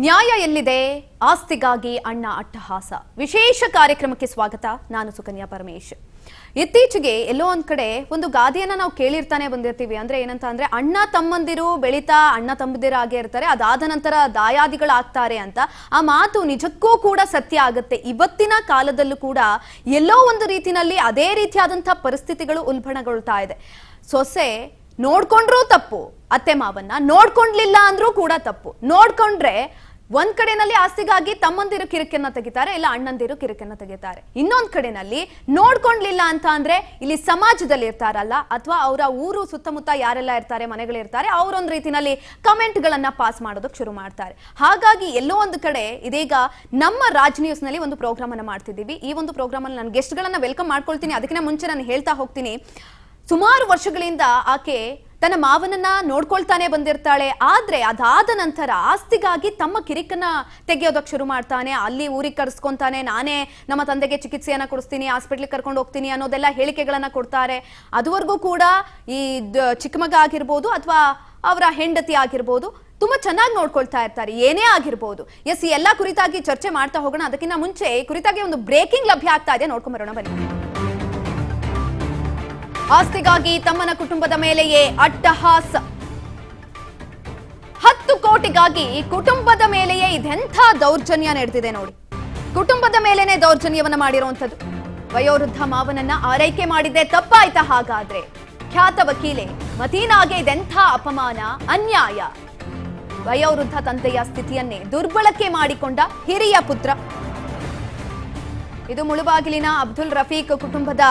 ನ್ಯಾಯ ಎಲ್ಲಿದೆ? ಆಸ್ತಿಗಾಗಿ ಅಣ್ಣ ಅಟ್ಟಹಾಸ. ವಿಶೇಷ ಕಾರ್ಯಕ್ರಮಕ್ಕೆ ಸ್ವಾಗತ. ನಾನು ಸುಕನ್ಯಾ ಪರಮೇಶ್. ಇತ್ತೀಚೆಗೆ ಎಲ್ಲೋ ಒಂದ್ ಕಡೆ ಒಂದು ಗಾದೆಯನ್ನ ನಾವು ಕೇಳಿರ್ತಾನೆ ಬಂದಿರ್ತೀವಿ. ಅಂದ್ರೆ ಏನಂತ ಅಂದ್ರೆ ಅಣ್ಣ ತಮ್ಮಂದಿರು ಬೆಳೀತಾ ಅಣ್ಣ ತಮ್ಮಂದಿರಾಗೆ ಇರ್ತಾರೆ, ಅದಾದ ನಂತರ ದಾಯಾದಿಗಳಾಗ್ತಾರೆ ಅಂತ. ಆ ಮಾತು ನಿಜಕ್ಕೂ ಕೂಡ ಸತ್ಯ ಆಗುತ್ತೆ. ಇವತ್ತಿನ ಕಾಲದಲ್ಲೂ ಕೂಡ ಎಲ್ಲೋ ಒಂದು ರೀತಿನಲ್ಲಿ ಅದೇ ರೀತಿಯಾದಂತಹ ಪರಿಸ್ಥಿತಿಗಳು ಉಲ್ಬಣಗೊಳ್ತಾ ಇದೆ. ಸೊಸೆ ನೋಡ್ಕೊಂಡ್ರೂ ತಪ್ಪು, ಅತ್ತೆ ಮಾವನ್ನ ನೋಡ್ಕೊಂಡ್ಲಿಲ್ಲ ಅಂದ್ರೂ ಕೂಡ ತಪ್ಪು. ನೋಡ್ಕೊಂಡ್ರೆ ಒಂದ್ ಕಡೆನಲ್ಲಿ ಆಸ್ತಿಗಾಗಿ ತಮ್ಮಂದಿರು ಕಿರಿಕನ್ನ ತೆಗಿತಾರೆ, ಇಲ್ಲ ಅಣ್ಣಂದಿರು ಕಿರಿಕನ್ನ ತೆಗಿತಾರೆ. ಇನ್ನೊಂದ್ ಕಡೆನಲ್ಲಿ ನೋಡ್ಕೊಂಡ್ಲಿಲ್ಲ ಅಂತ ಅಂದ್ರೆ ಇಲ್ಲಿ ಸಮಾಜದಲ್ಲಿ ಇರ್ತಾರಲ್ಲ, ಅಥವಾ ಅವರ ಊರು ಸುತ್ತಮುತ್ತ ಯಾರೆಲ್ಲ ಇರ್ತಾರೆ, ಮನೆಗಳಿರ್ತಾರೆ, ಅವರೊಂದ್ ರೀತಿನಲ್ಲಿ ಕಮೆಂಟ್ ಗಳನ್ನ ಪಾಸ್ ಮಾಡೋದಕ್ಕೆ ಶುರು ಮಾಡ್ತಾರೆ. ಹಾಗಾಗಿ ಎಲ್ಲೋ ಒಂದು ಕಡೆ ಇದೀಗ ನಮ್ಮ ರಾಜ್ ನ್ಯೂಸ್ ನಲ್ಲಿ ಒಂದು ಪ್ರೋಗ್ರಾಮ್ ಅನ್ನ ಮಾಡ್ತಿದ್ದೀವಿ. ಈ ಒಂದು ಪ್ರೋಗ್ರಾಮ್ ಅಲ್ಲಿ ನಾನು ಗೆಸ್ಟ್ ಗಳನ್ನ ವೆಲ್ಕಮ್ ಮಾಡ್ಕೊಳ್ತೀನಿ. ಅದಕ್ಕಿಂತ ಮುಂಚೆ ನಾನು ಹೇಳ್ತಾ ಹೋಗ್ತೀನಿ, ಸುಮಾರು ವರ್ಷಗಳಿಂದ ಆಕೆ ತನ್ನ ಮಾವನನ್ನ ನೋಡ್ಕೊಳ್ತಾನೆ ಬಂದಿರ್ತಾಳೆ. ಆದ್ರೆ ಅದಾದ ನಂತರ ಆಸ್ತಿಗಾಗಿ ತಮ್ಮ ಕಿರಿಕನ್ನ ತೆಗೆಯೋದಕ್ಕೆ ಶುರು ಮಾಡ್ತಾನೆ. ಅಲ್ಲಿ ಊರಿಗೆ ಕರೆಸ್ಕೊಂತಾನೆ, ನಾನೇ ನಮ್ಮ ತಂದೆಗೆ ಚಿಕಿತ್ಸೆಯನ್ನ ಕೊಡಿಸ್ತೀನಿ, ಹಾಸ್ಪಿಟ್ಲಿಗೆ ಕರ್ಕೊಂಡು ಹೋಗ್ತೀನಿ ಅನ್ನೋದೆಲ್ಲ ಹೇಳಿಕೆಗಳನ್ನ ಕೊಡ್ತಾರೆ. ಅದುವರೆಗೂ ಕೂಡ ಈ ಚಿಕ್ಕ ಮಗ ಆಗಿರ್ಬೋದು ಅಥವಾ ಅವರ ಹೆಂಡತಿ ಆಗಿರ್ಬೋದು ತುಂಬಾ ಚೆನ್ನಾಗಿ ನೋಡ್ಕೊಳ್ತಾ ಇರ್ತಾರೆ, ಏನೇ ಆಗಿರ್ಬೋದು. ಎಸ್, ಈ ಎಲ್ಲಾ ಕುರಿತಾಗಿ ಚರ್ಚೆ ಮಾಡ್ತಾ ಹೋಗೋಣ. ಅದಕ್ಕಿಂತ ಮುಂಚೆ ಈ ಕುರಿತಾಗಿ ಒಂದು ಬ್ರೇಕಿಂಗ್ ಲಭ್ಯ ಆಗ್ತಾ ಇದೆ, ನೋಡ್ಕೊಂಡ್ ಬರೋಣ ಬನ್ನಿ. ಆಸ್ತಿಗಾಗಿ ತಮ್ಮನ ಕುಟುಂಬದ ಮೇಲೆಯೇ ಅಟ್ಟಹಾಸ. 10 ಕೋಟಿಗಾಗಿ ಕುಟುಂಬದ ಮೇಲೆಯೇ ಇದೆಂಥ ದೌರ್ಜನ್ಯ ನಡೆದಿದೆ ನೋಡಿ. ಕುಟುಂಬದ ಮೇಲೇನೆ ದೌರ್ಜನ್ಯವನ್ನ ಮಾಡಿರುವಂಥದ್ದು. ವಯೋವೃದ್ಧ ಮಾವನನ್ನ ಆರೈಕೆ ಮಾಡಿದ್ದೆ ತಪ್ಪಾಯ್ತಾ? ಹಾಗಾದ್ರೆ ಖ್ಯಾತ ವಕೀಲೆ ಮತೀನಾಗೆ ಇದೆಂಥ ಅಪಮಾನ, ಅನ್ಯಾಯ. ವಯೋವೃದ್ಧ ತಂದೆಯ ಸ್ಥಿತಿಯನ್ನೇ ದುರ್ಬಳಕೆ ಮಾಡಿಕೊಂಡ ಹಿರಿಯ ಪುತ್ರ. ಇದು ಮುಳುಬಾಗಿಲಿನ ಅಬ್ದುಲ್ ರಫೀಕ್ ಕುಟುಂಬದ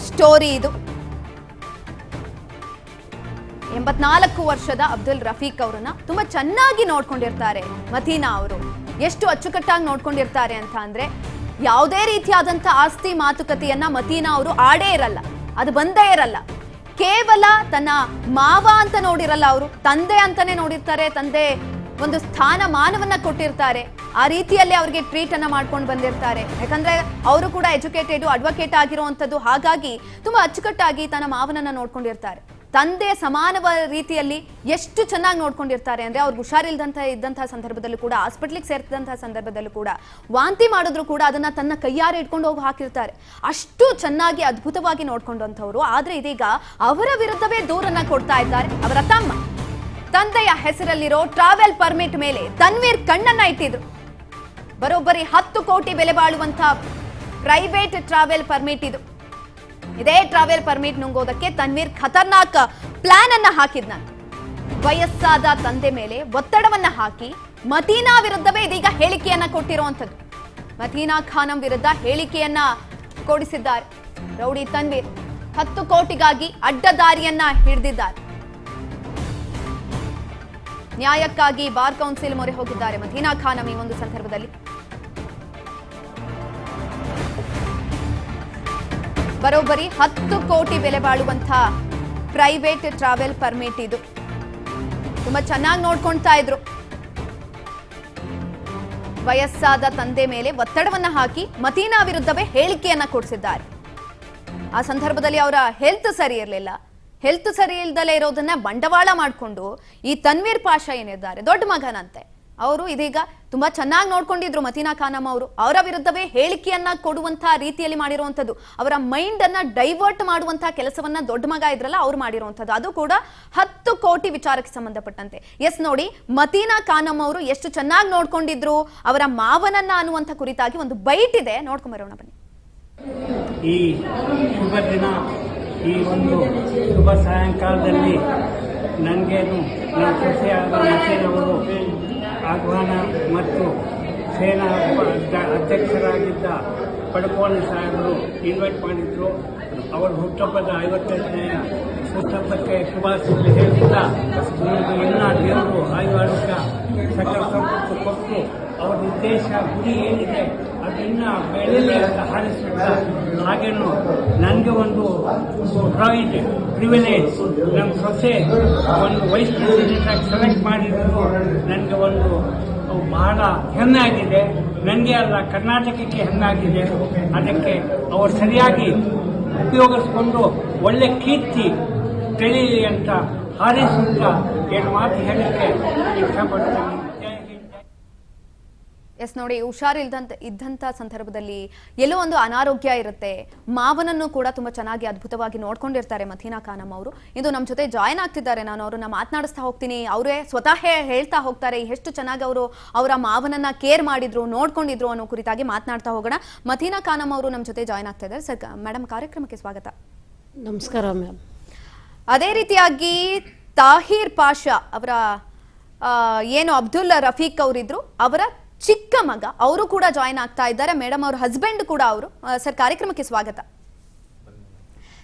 ಸ್ಟೋರಿ. ಇದು 84 ವರ್ಷದ ಅಬ್ದುಲ್ ರಫೀಕ್ ಅವರನ್ನ ತುಂಬಾ ಚೆನ್ನಾಗಿ ನೋಡ್ಕೊಂಡಿರ್ತಾರೆ ಮತೀನಾ ಅವರು. ಎಷ್ಟು ಅಚ್ಚುಕಟ್ಟಾಗಿ ನೋಡ್ಕೊಂಡಿರ್ತಾರೆ ಅಂತ ಅಂದ್ರೆ ಯಾವುದೇ ರೀತಿಯಾದಂತ ಆಸ್ತಿ ಮಾತುಕತೆಯನ್ನ ಮತೀನಾ ಅವರು ಆಡೇ ಇರಲ್ಲ, ಅದು ಬಂದೇ ಇರಲ್ಲ. ಕೇವಲ ತನ್ನ ಮಾವ ಅಂತ ನೋಡಿರಲ್ಲ, ಅವರು ತಂದೆ ಅಂತಾನೆ ನೋಡಿರ್ತಾರೆ. ತಂದೆ ಒಂದು ಸ್ಥಾನಮಾನವನ್ನ ಕೊಟ್ಟಿರ್ತಾರೆ. ಆ ರೀತಿಯಲ್ಲಿ ಅವ್ರಿಗೆ ಟ್ರೀಟ್ ಅನ್ನ ಮಾಡ್ಕೊಂಡು ಬಂದಿರ್ತಾರೆ. ಯಾಕಂದ್ರೆ ಅವರು ಕೂಡ ಎಜುಕೇಟೆಡ್ ಅಡ್ವೊಕೇಟ್ ಆಗಿರುವಂತದ್ದು. ಹಾಗಾಗಿ ತುಂಬಾ ಅಚ್ಚುಕಟ್ಟಾಗಿ ತನ್ನ ಮಾವನನ್ನ ನೋಡ್ಕೊಂಡಿರ್ತಾರೆ. ತಂದೆ ಸಮಾನವ ರೀತಿಯಲ್ಲಿ ಎಷ್ಟು ಚೆನ್ನಾಗಿ ನೋಡ್ಕೊಂಡಿರ್ತಾರೆ ಅಂದ್ರೆ ಅವ್ರಿಗೆ ಇದ್ದಂತಹ ಸಂದರ್ಭದಲ್ಲೂ ಕೂಡ, ಹಾಸ್ಪಿಟ್ಲಿಗೆ ಸೇರ್ತಿದಂತಹ ಸಂದರ್ಭದಲ್ಲೂ ಕೂಡ ವಾಂತಿ ಮಾಡಿದ್ರು ಕೂಡ ಅದನ್ನ ತನ್ನ ಕೈಯಾರೆ ಇಟ್ಕೊಂಡು ಹೋಗಿ ಹಾಕಿರ್ತಾರೆ. ಅಷ್ಟು ಚೆನ್ನಾಗಿ ಅದ್ಭುತವಾಗಿ ನೋಡ್ಕೊಂಡಂಥವ್ರು. ಆದ್ರೆ ಇದೀಗ ಅವರ ವಿರುದ್ಧವೇ ದೂರನ್ನ ಕೊಡ್ತಾ ಇದ್ದಾರೆ ಅವರ ತಮ್ಮ. ತಂದೆಯ ಹೆಸರಲ್ಲಿರೋ ಟ್ರಾವೆಲ್ ಪರ್ಮಿಟ್ ಮೇಲೆ ತನ್ವೀರ್ ಕಣ್ಣನ್ನ ಇಟ್ಟಿದ್ರು. ಬರೋಬ್ಬರಿ 10 ಕೋಟಿ ಬೆಲೆ ಬಾಳುವಂತಹ ಪ್ರೈವೇಟ್ ಟ್ರಾವೆಲ್ ಪರ್ಮಿಟ್ ಇದು. ಇದೇ ಟ್ರಾವೆಲ್ ಪರ್ಮಿಟ್ ನುಂಗೋದಕ್ಕೆ ತನ್ವೀರ್ ಖತರ್ನಾಕ್ ಪ್ಲಾನ್ ಅನ್ನ ಹಾಕಿದ್ನಂತೆ. ವಯಸ್ಸಾದ ತಂದೆ ಮೇಲೆ ಒತ್ತಡವನ್ನ ಹಾಕಿ ಮತೀನಾ ವಿರುದ್ಧವೇ ಇದೀಗ ಹೇಳಿಕೆಯನ್ನ ಕೊಟ್ಟಿರುವಂತದ್ದು. ಮತೀನಾ ಖಾನಂ ವಿರುದ್ಧ ಹೇಳಿಕೆಯನ್ನ ಕೊಡಿಸಿದ್ದಾರೆ ರೌಡಿ ತನ್ವೀರ್. 10 ಕೋಟಿಗಾಗಿ ಅಡ್ಡದಾರಿಯನ್ನ ಹಿಡಿದಿದ್ದಾರೆ. ನ್ಯಾಯಕ್ಕಾಗಿ ಬಾರ್ ಕೌನ್ಸಿಲ್ ಮೊರೆ ಹೋಗಿದ್ದಾರೆ ಮತೀನಾ ಖಾನಂ. ಈ ಒಂದು ಸಂದರ್ಭದಲ್ಲಿ ಬರೋಬ್ಬರಿ 10 ಕೋಟಿ ಬೆಲೆ ಬಾಳುವಂತಹ ಪ್ರೈವೇಟ್ ಟ್ರಾವೆಲ್ ಪರ್ಮಿಟ್ ಇದು. ತುಂಬಾ ಚೆನ್ನಾಗಿ ನೋಡ್ಕೊಳ್ತಾ ಇದ್ರು. ವಯಸ್ಸಾದ ತಂದೆ ಮೇಲೆ ಒತ್ತಡವನ್ನ ಹಾಕಿ ಮತೀನಾ ವಿರುದ್ಧವೇ ಹೇಳಿಕೆಯನ್ನ ಕೊಡಿಸಿದ್ದಾರೆ. ಆ ಸಂದರ್ಭದಲ್ಲಿ ಅವರ ಹೆಲ್ತ್ ಸರಿ ಇರಲಿಲ್ಲ. ಹೆಲ್ತ್ ಸರಿ ಇಲ್ದಲೇ ಇರೋದನ್ನ ಬಂಡವಾಳ ಮಾಡಿಕೊಂಡು ಈ ತನ್ವೀರ್ ಪಾಷಾ ಏನಿದ್ದಾರೆ, ದೊಡ್ಡ ಮಗನಂತೆ, ಅವರು ಇದೀಗ ತುಂಬಾ ಚೆನ್ನಾಗಿ ನೋಡ್ಕೊಂಡಿದ್ರು ಮತೀನಾ ಖಾನಂ ಅವರು. ಅವರ ವಿರುದ್ಧವೇ ಹೇಳಿಕೆಯನ್ನ ಕೊಡುವಂತಹ ರೀತಿಯಲ್ಲಿ ಮಾಡಿರುವಂತದ್ದು. ಅವರ ಮೈಂಡ್ ಅನ್ನ ಡೈವರ್ಟ್ ಮಾಡುವಂತಹ ಕೆಲಸವನ್ನ ದೊಡ್ಡ ಮಗ ಇದ್ರಲ್ಲ ಅವ್ರು ಮಾಡಿರುವಂತದ್ದು. ಅದು ಕೂಡ 10 ಕೋಟಿ ವಿಚಾರಕ್ಕೆ ಸಂಬಂಧಪಟ್ಟಂತೆ. ಎಸ್, ನೋಡಿ ಮತೀನಾ ಖಾನಂ ಅವರು ಎಷ್ಟು ಚೆನ್ನಾಗಿ ನೋಡ್ಕೊಂಡಿದ್ರು ಅವರ ಮಾವನನ್ನ ಅನ್ನುವಂಥ ಕುರಿತಾಗಿ ಒಂದು ಬೈಟ್ ಇದೆ, ನೋಡ್ಕೊಂಡ್ ಬರೋಣ ಬನ್ನಿ. ಈ ಶುಭ ದಿನ, ಈ ಒಂದು ಶುಭ ಸಾಯಂಕಾಲದಲ್ಲಿ ನನಗೇನು ನಮ್ಮ ಸೊಸೆಯಾದ ನಸೀರವರು ಆಹ್ವಾನ ಮತ್ತು ಸೇನಾ ಅಧ್ಯಕ್ಷರಾಗಿದ್ದ ಪಡಕೋಣಿ ಸಾಹೇಬರು ಇನ್ವೈಟ್ ಮಾಡಿದ್ರು. ಅವರ ಹುಟ್ಟುಹಬ್ಬದ 55ನೇ ಹುಟ್ಟುಹಬ್ಬಕ್ಕೆ ಶುಭಾಶಯ ಹೇಳ್ತಾ ಎಲ್ಲ ದೇವರು ಆಯುರ್ವೇದ ಸಕಲ ಸಂಪತ್ತು ಕೊಟ್ಟು ಅವರ ಉದ್ದೇಶ ಗುರಿ ಏನಿದೆ ಅದನ್ನ ಬೆಳೆಯಲಿ ಅಂತ ಹಾರಿಸುತ್ತಾ, ಹಾಗೇನು ನನಗೆ ಒಂದು ಪ್ರಿವಿಲೇಜ್ ನಮ್ಮ ಸೊಸೆ ಒಂದು ವೈಸ್ ಪ್ರೆಸಿಡೆಂಟ್ ಆಗಿ ಸೆಲೆಕ್ಟ್ ಮಾಡಿದ್ರು. ನನಗೆ ಒಂದು ಬಹಳ ಹೆಮ್ಮೆ ಆಗಿದೆ. ನನಗೆ ಅಲ್ಲ, ಕರ್ನಾಟಕಕ್ಕೆ ಹೆಮ್ಮೆ ಆಗಿದೆ. ಅದಕ್ಕೆ ಅವರು ಸರಿಯಾಗಿ ಉಪಯೋಗಿಸ್ಕೊಂಡು ಒಳ್ಳೆ ಕೀರ್ತಿ ತಿಳಿಯಲಿ ಅಂತ ಹಾರೈಸುತ್ತಾ 2 ಮಾತು ಹೇಳಕ್ಕೆ ಇಷ್ಟಪಡ್ತೀನಿ. ಎಸ್ ನೋಡಿ, ಇದ್ದಂಥ ಸಂದರ್ಭದಲ್ಲಿ ಎಲ್ಲೋ ಒಂದು ಅನಾರೋಗ್ಯ ಇರುತ್ತೆ. ಮಾವನನ್ನು ಕೂಡ ತುಂಬಾ ಚೆನ್ನಾಗಿ ಅದ್ಭುತವಾಗಿ ನೋಡ್ಕೊಂಡಿರ್ತಾರೆ ಮಥೀನಾ ಖಾನಂ ಅವರು. ಇಂದು ನಮ್ಮ ಜೊತೆ ಜಾಯ್ನ್ ಆಗ್ತಿದ್ದಾರೆ. ನಾನು ಅವ್ರನ್ನ ಮಾತನಾಡಿಸ್ತಾ ಹೋಗ್ತೀನಿ. ಅವರೇ ಸ್ವತಃ ಹೇಳ್ತಾ ಹೋಗ್ತಾರೆ ಎಷ್ಟು ಚೆನ್ನಾಗಿ ಅವರು ಅವರ ಮಾವನನ್ನ ಕೇರ್ ಮಾಡಿದ್ರು, ನೋಡ್ಕೊಂಡಿದ್ರು ಅನ್ನೋ ಕುರಿತಾಗಿ ಮಾತನಾಡ್ತಾ ಹೋಗೋಣ. ಮಥೀನಾ ಖಾನಂ ಅವರು ನಮ್ಮ ಜೊತೆ ಜಾಯ್ನ್ ಆಗ್ತಾ ಇದ್ದಾರೆ. ಸರ್ ಮೇಡಮ್, ಕಾರ್ಯಕ್ರಮಕ್ಕೆ ಸ್ವಾಗತ. ನಮಸ್ಕಾರ ಮ್ಯಾಮ್. ಅದೇ ರೀತಿಯಾಗಿ ತಾಹಿರ್ ಪಾಷಾ ಅವರ ಏನು ಅಬ್ದುಲ್ ರಫೀಕ್ ಅವರಿದ್ರು, ಅವರ ಚಿಕ್ಕ ಮಗ ಅವರು ಕೂಡ ಜಾಯಿನ್ ಆಗ್ತಾ ಇದ್ದಾರೆ. ಮೇಡಮ್ ಅವ್ರ ಹಸ್ಬೆಂಡ್ ಕೂಡ ಅವರು. ಸರ್, ಕಾರ್ಯಕ್ರಮಕ್ಕೆ ಸ್ವಾಗತ.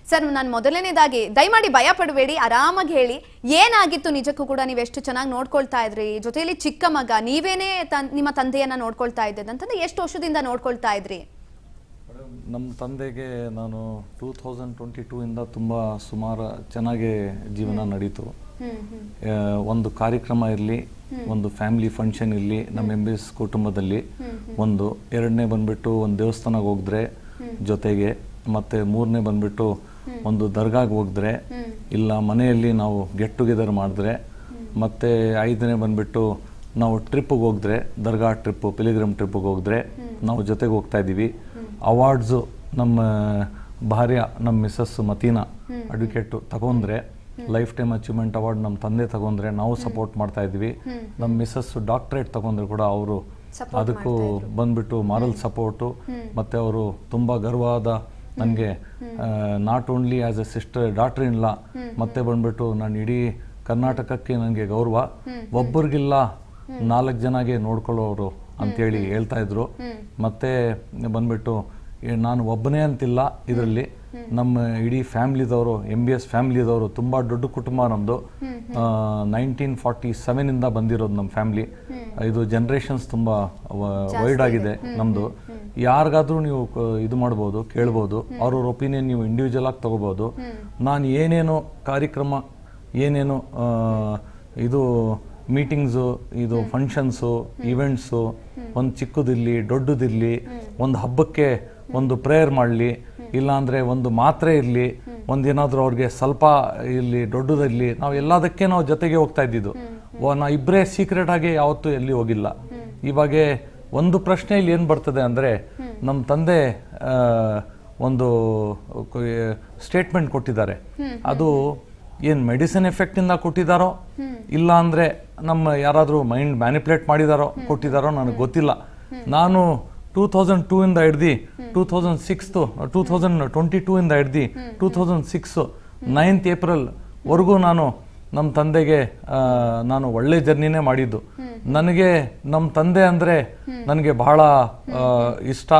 ಸರ್, ನಾನು ಮೊದಲನೇದಾಗಿ ದಯಮಾಡಿ ಭಯ ಪಡಬೇಡಿ, ಆರಾಮಾಗಿ ಹೇಳಿ, ಏನಾಗಿತ್ತು ನಿಜಕ್ಕೂ ಕೂಡ? ನೀವು ಎಷ್ಟು ಚೆನ್ನಾಗಿ ನೋಡ್ಕೊಳ್ತಾ ಇದ್ರಿ, ಜೊತೆಯಲ್ಲಿ ಚಿಕ್ಕ ಮಗ, ನೀವೇನೇ ನಿಮ್ಮ ತಂದೆಯನ್ನ ನೋಡ್ಕೊಳ್ತಾ ಇದ್ದಿದ್ದು ಅಂತಂದ್ರೆ ಎಷ್ಟು ವರ್ಷದಿಂದ ನೋಡ್ಕೊಳ್ತಾ ಇದ್ರಿ? ನಮ್ಮ ತಂದೆಗೆ ನಾನು 2022 ಇಂದ ತುಂಬ ಸುಮಾರು ಚೆನ್ನಾಗಿ ಜೀವನ ನಡೀತು. ಒಂದು ಕಾರ್ಯಕ್ರಮ ಇರಲಿ, ಒಂದು ಫ್ಯಾಮಿಲಿ ಫಂಕ್ಷನ್ ಇರಲಿ, ನಮ್ಮ MBS ಕುಟುಂಬದಲ್ಲಿ ಒಂದು, ಎರಡನೇ ಬಂದ್ಬಿಟ್ಟು ಒಂದು ದೇವಸ್ಥಾನಕ್ಕೆ ಹೋಗಿದ್ರೆ ಜೊತೆಗೆ, ಮತ್ತೆ ಮೂರನೇ ಬಂದ್ಬಿಟ್ಟು ಒಂದು ದರ್ಗಾಗೆ ಹೋಗಿದ್ರೆ, ಇಲ್ಲ ಮನೆಯಲ್ಲಿ ನಾವು ಗೆಟ್ ಟುಗೆದರ್ ಮಾಡಿದ್ರೆ, ಮತ್ತೆ ಐದನೇ ಬಂದ್ಬಿಟ್ಟು ನಾವು ಟ್ರಿಪ್ಪಿಗೆ ಹೋಗಿದ್ರೆ, ದರ್ಗಾ ಟ್ರಿಪ್ಪು, ಪಿಲಿಗ್ರಿಮ್ ಟ್ರಿಪ್ಪಿಗೆ ಹೋಗಿದ್ರೆ ನಾವು ಜೊತೆಗೆ ಹೋಗ್ತಾ ಇದ್ದೀವಿ. ಅವಾರ್ಡ್ಸು ನಮ್ಮ ಭಾರ್ಯ, ನಮ್ಮ ಮಿಸಸ್ ಮತೀನಾ ಅಡ್ವೊಕೇಟು ತಗೊಂಡ್ರೆ, ಲೈಫ್ ಟೈಮ್ ಅಚೀವ್ಮೆಂಟ್ ಅವಾರ್ಡ್ ನಮ್ಮ ತಂದೆ ತಗೊಂಡ್ರೆ ನಾವು ಸಪೋರ್ಟ್ ಮಾಡ್ತಾ ಇದ್ವಿ. ನಮ್ಮ ಮಿಸಸ್ ಡಾಕ್ಟ್ರೇಟ್ ತಗೊಂಡ್ರೆ ಕೂಡ ಅವರು ಅದಕ್ಕೂ ಬಂದ್ಬಿಟ್ಟು ಮಾರಲ್ ಸಪೋರ್ಟು. ಮತ್ತು ಅವರು ತುಂಬ ಗರ್ವಾದ ನನಗೆ, not only as a sister, daughter in law, ಮತ್ತೆ ಬಂದ್ಬಿಟ್ಟು ನಾನು ಇಡೀ ಕರ್ನಾಟಕಕ್ಕೆ ನನಗೆ ಗೌರವ, ಒಬ್ಬರಿಗಿಲ್ಲ 4 ಜನಗೆ ನೋಡ್ಕೊಳ್ಳೋರು ಅಂತೇಳಿ ಹೇಳ್ತಾ ಇದ್ರು. ಮತ್ತೆ ಬಂದ್ಬಿಟ್ಟು ನಾನು ಒಬ್ಬನೇ ಅಂತಿಲ್ಲ, ಇದರಲ್ಲಿ ನಮ್ಮ ಇಡೀ ಫ್ಯಾಮ್ಲಿದವರು, MBS ಫ್ಯಾಮ್ಲಿದವರು ತುಂಬ ದೊಡ್ಡ ಕುಟುಂಬ ನಮ್ಮದು. 1947 ಇಂದ ಬಂದಿರೋದು ನಮ್ಮ ಫ್ಯಾಮ್ಲಿ. ಇದು ಜನ್ರೇಷನ್ಸ್ ತುಂಬ ವೈಡ್ ಆಗಿದೆ ನಮ್ಮದು. ಯಾರಿಗಾದ್ರೂ ನೀವು ಇದು ಮಾಡ್ಬೋದು, ಕೇಳ್ಬೋದು, ಅವ್ರವ್ರ ಒಪಿನಿಯನ್ ನೀವು ಇಂಡಿವಿಜುವಲ್ ಆಗಿ ತಗೋಬೋದು. ನಾನು ಏನೇನೋ ಕಾರ್ಯಕ್ರಮ, ಏನೇನೋ ಇದು ಮೀಟಿಂಗ್ಸು, ಇದು ಫಂಕ್ಷನ್ಸು, ಇವೆಂಟ್ಸು, ಒಂದು ಚಿಕ್ಕದಿರಲಿ ದೊಡ್ಡದಿರಲಿ, ಒಂದು ಹಬ್ಬಕ್ಕೆ ಒಂದು ಪ್ರೇಯರ್ ಮಾಡಲಿ, ಇಲ್ಲಾಂದರೆ ಒಂದು ಮಾತ್ರೆ ಇರಲಿ, ಒಂದೇನಾದರೂ ಅವ್ರಿಗೆ ಸ್ವಲ್ಪ ಇರಲಿ ದೊಡ್ಡದಿರಲಿ, ನಾವು ಎಲ್ಲದಕ್ಕೆ ನಾವು ಜೊತೆಗೆ ಹೋಗ್ತಾ ಇದ್ದಿದ್ದು. ನಾವು ಇಬ್ಬರೇ ಸೀಕ್ರೆಟ್ ಆಗಿ ಯಾವತ್ತೂ ಎಲ್ಲಿ ಹೋಗಿಲ್ಲ. ಇವಾಗ ಒಂದು ಪ್ರಶ್ನೆ ಇಲ್ಲಿ ಏನು ಬರ್ತದೆ ಅಂದರೆ, ನಮ್ಮ ತಂದೆ ಒಂದು ಸ್ಟೇಟ್ಮೆಂಟ್ ಕೊಟ್ಟಿದ್ದಾರೆ. ಅದು ಏನು ಮೆಡಿಸಿನ್ ಎಫೆಕ್ಟಿಂದ ಕೊಟ್ಟಿದ್ದಾರೋ, ಇಲ್ಲ ಅಂದರೆ ನಮ್ಮ ಯಾರಾದರೂ ಮೈಂಡ್ ಮ್ಯಾನಿಪ್ಯುಲೇಟ್ ಮಾಡಿದಾರೋ ಕೊಟ್ಟಿದ್ದಾರೋ ನನಗೆ ಗೊತ್ತಿಲ್ಲ. ನಾನು 2002 ಇಂದ ಹಿಡ್ದು 2022 ಇಂದ ಹಿಡ್ದು 2006 9th April ವರೆಗೂ ನಾನು ನಮ್ಮ ತಂದೆಗೆ ನಾನು ಒಳ್ಳೆ ಜರ್ನಿನೇ ಮಾಡಿದ್ದು. ನನಗೆ ನಮ್ಮ ತಂದೆ ಅಂದರೆ ನನಗೆ ಬಹಳ ಇಷ್ಟ.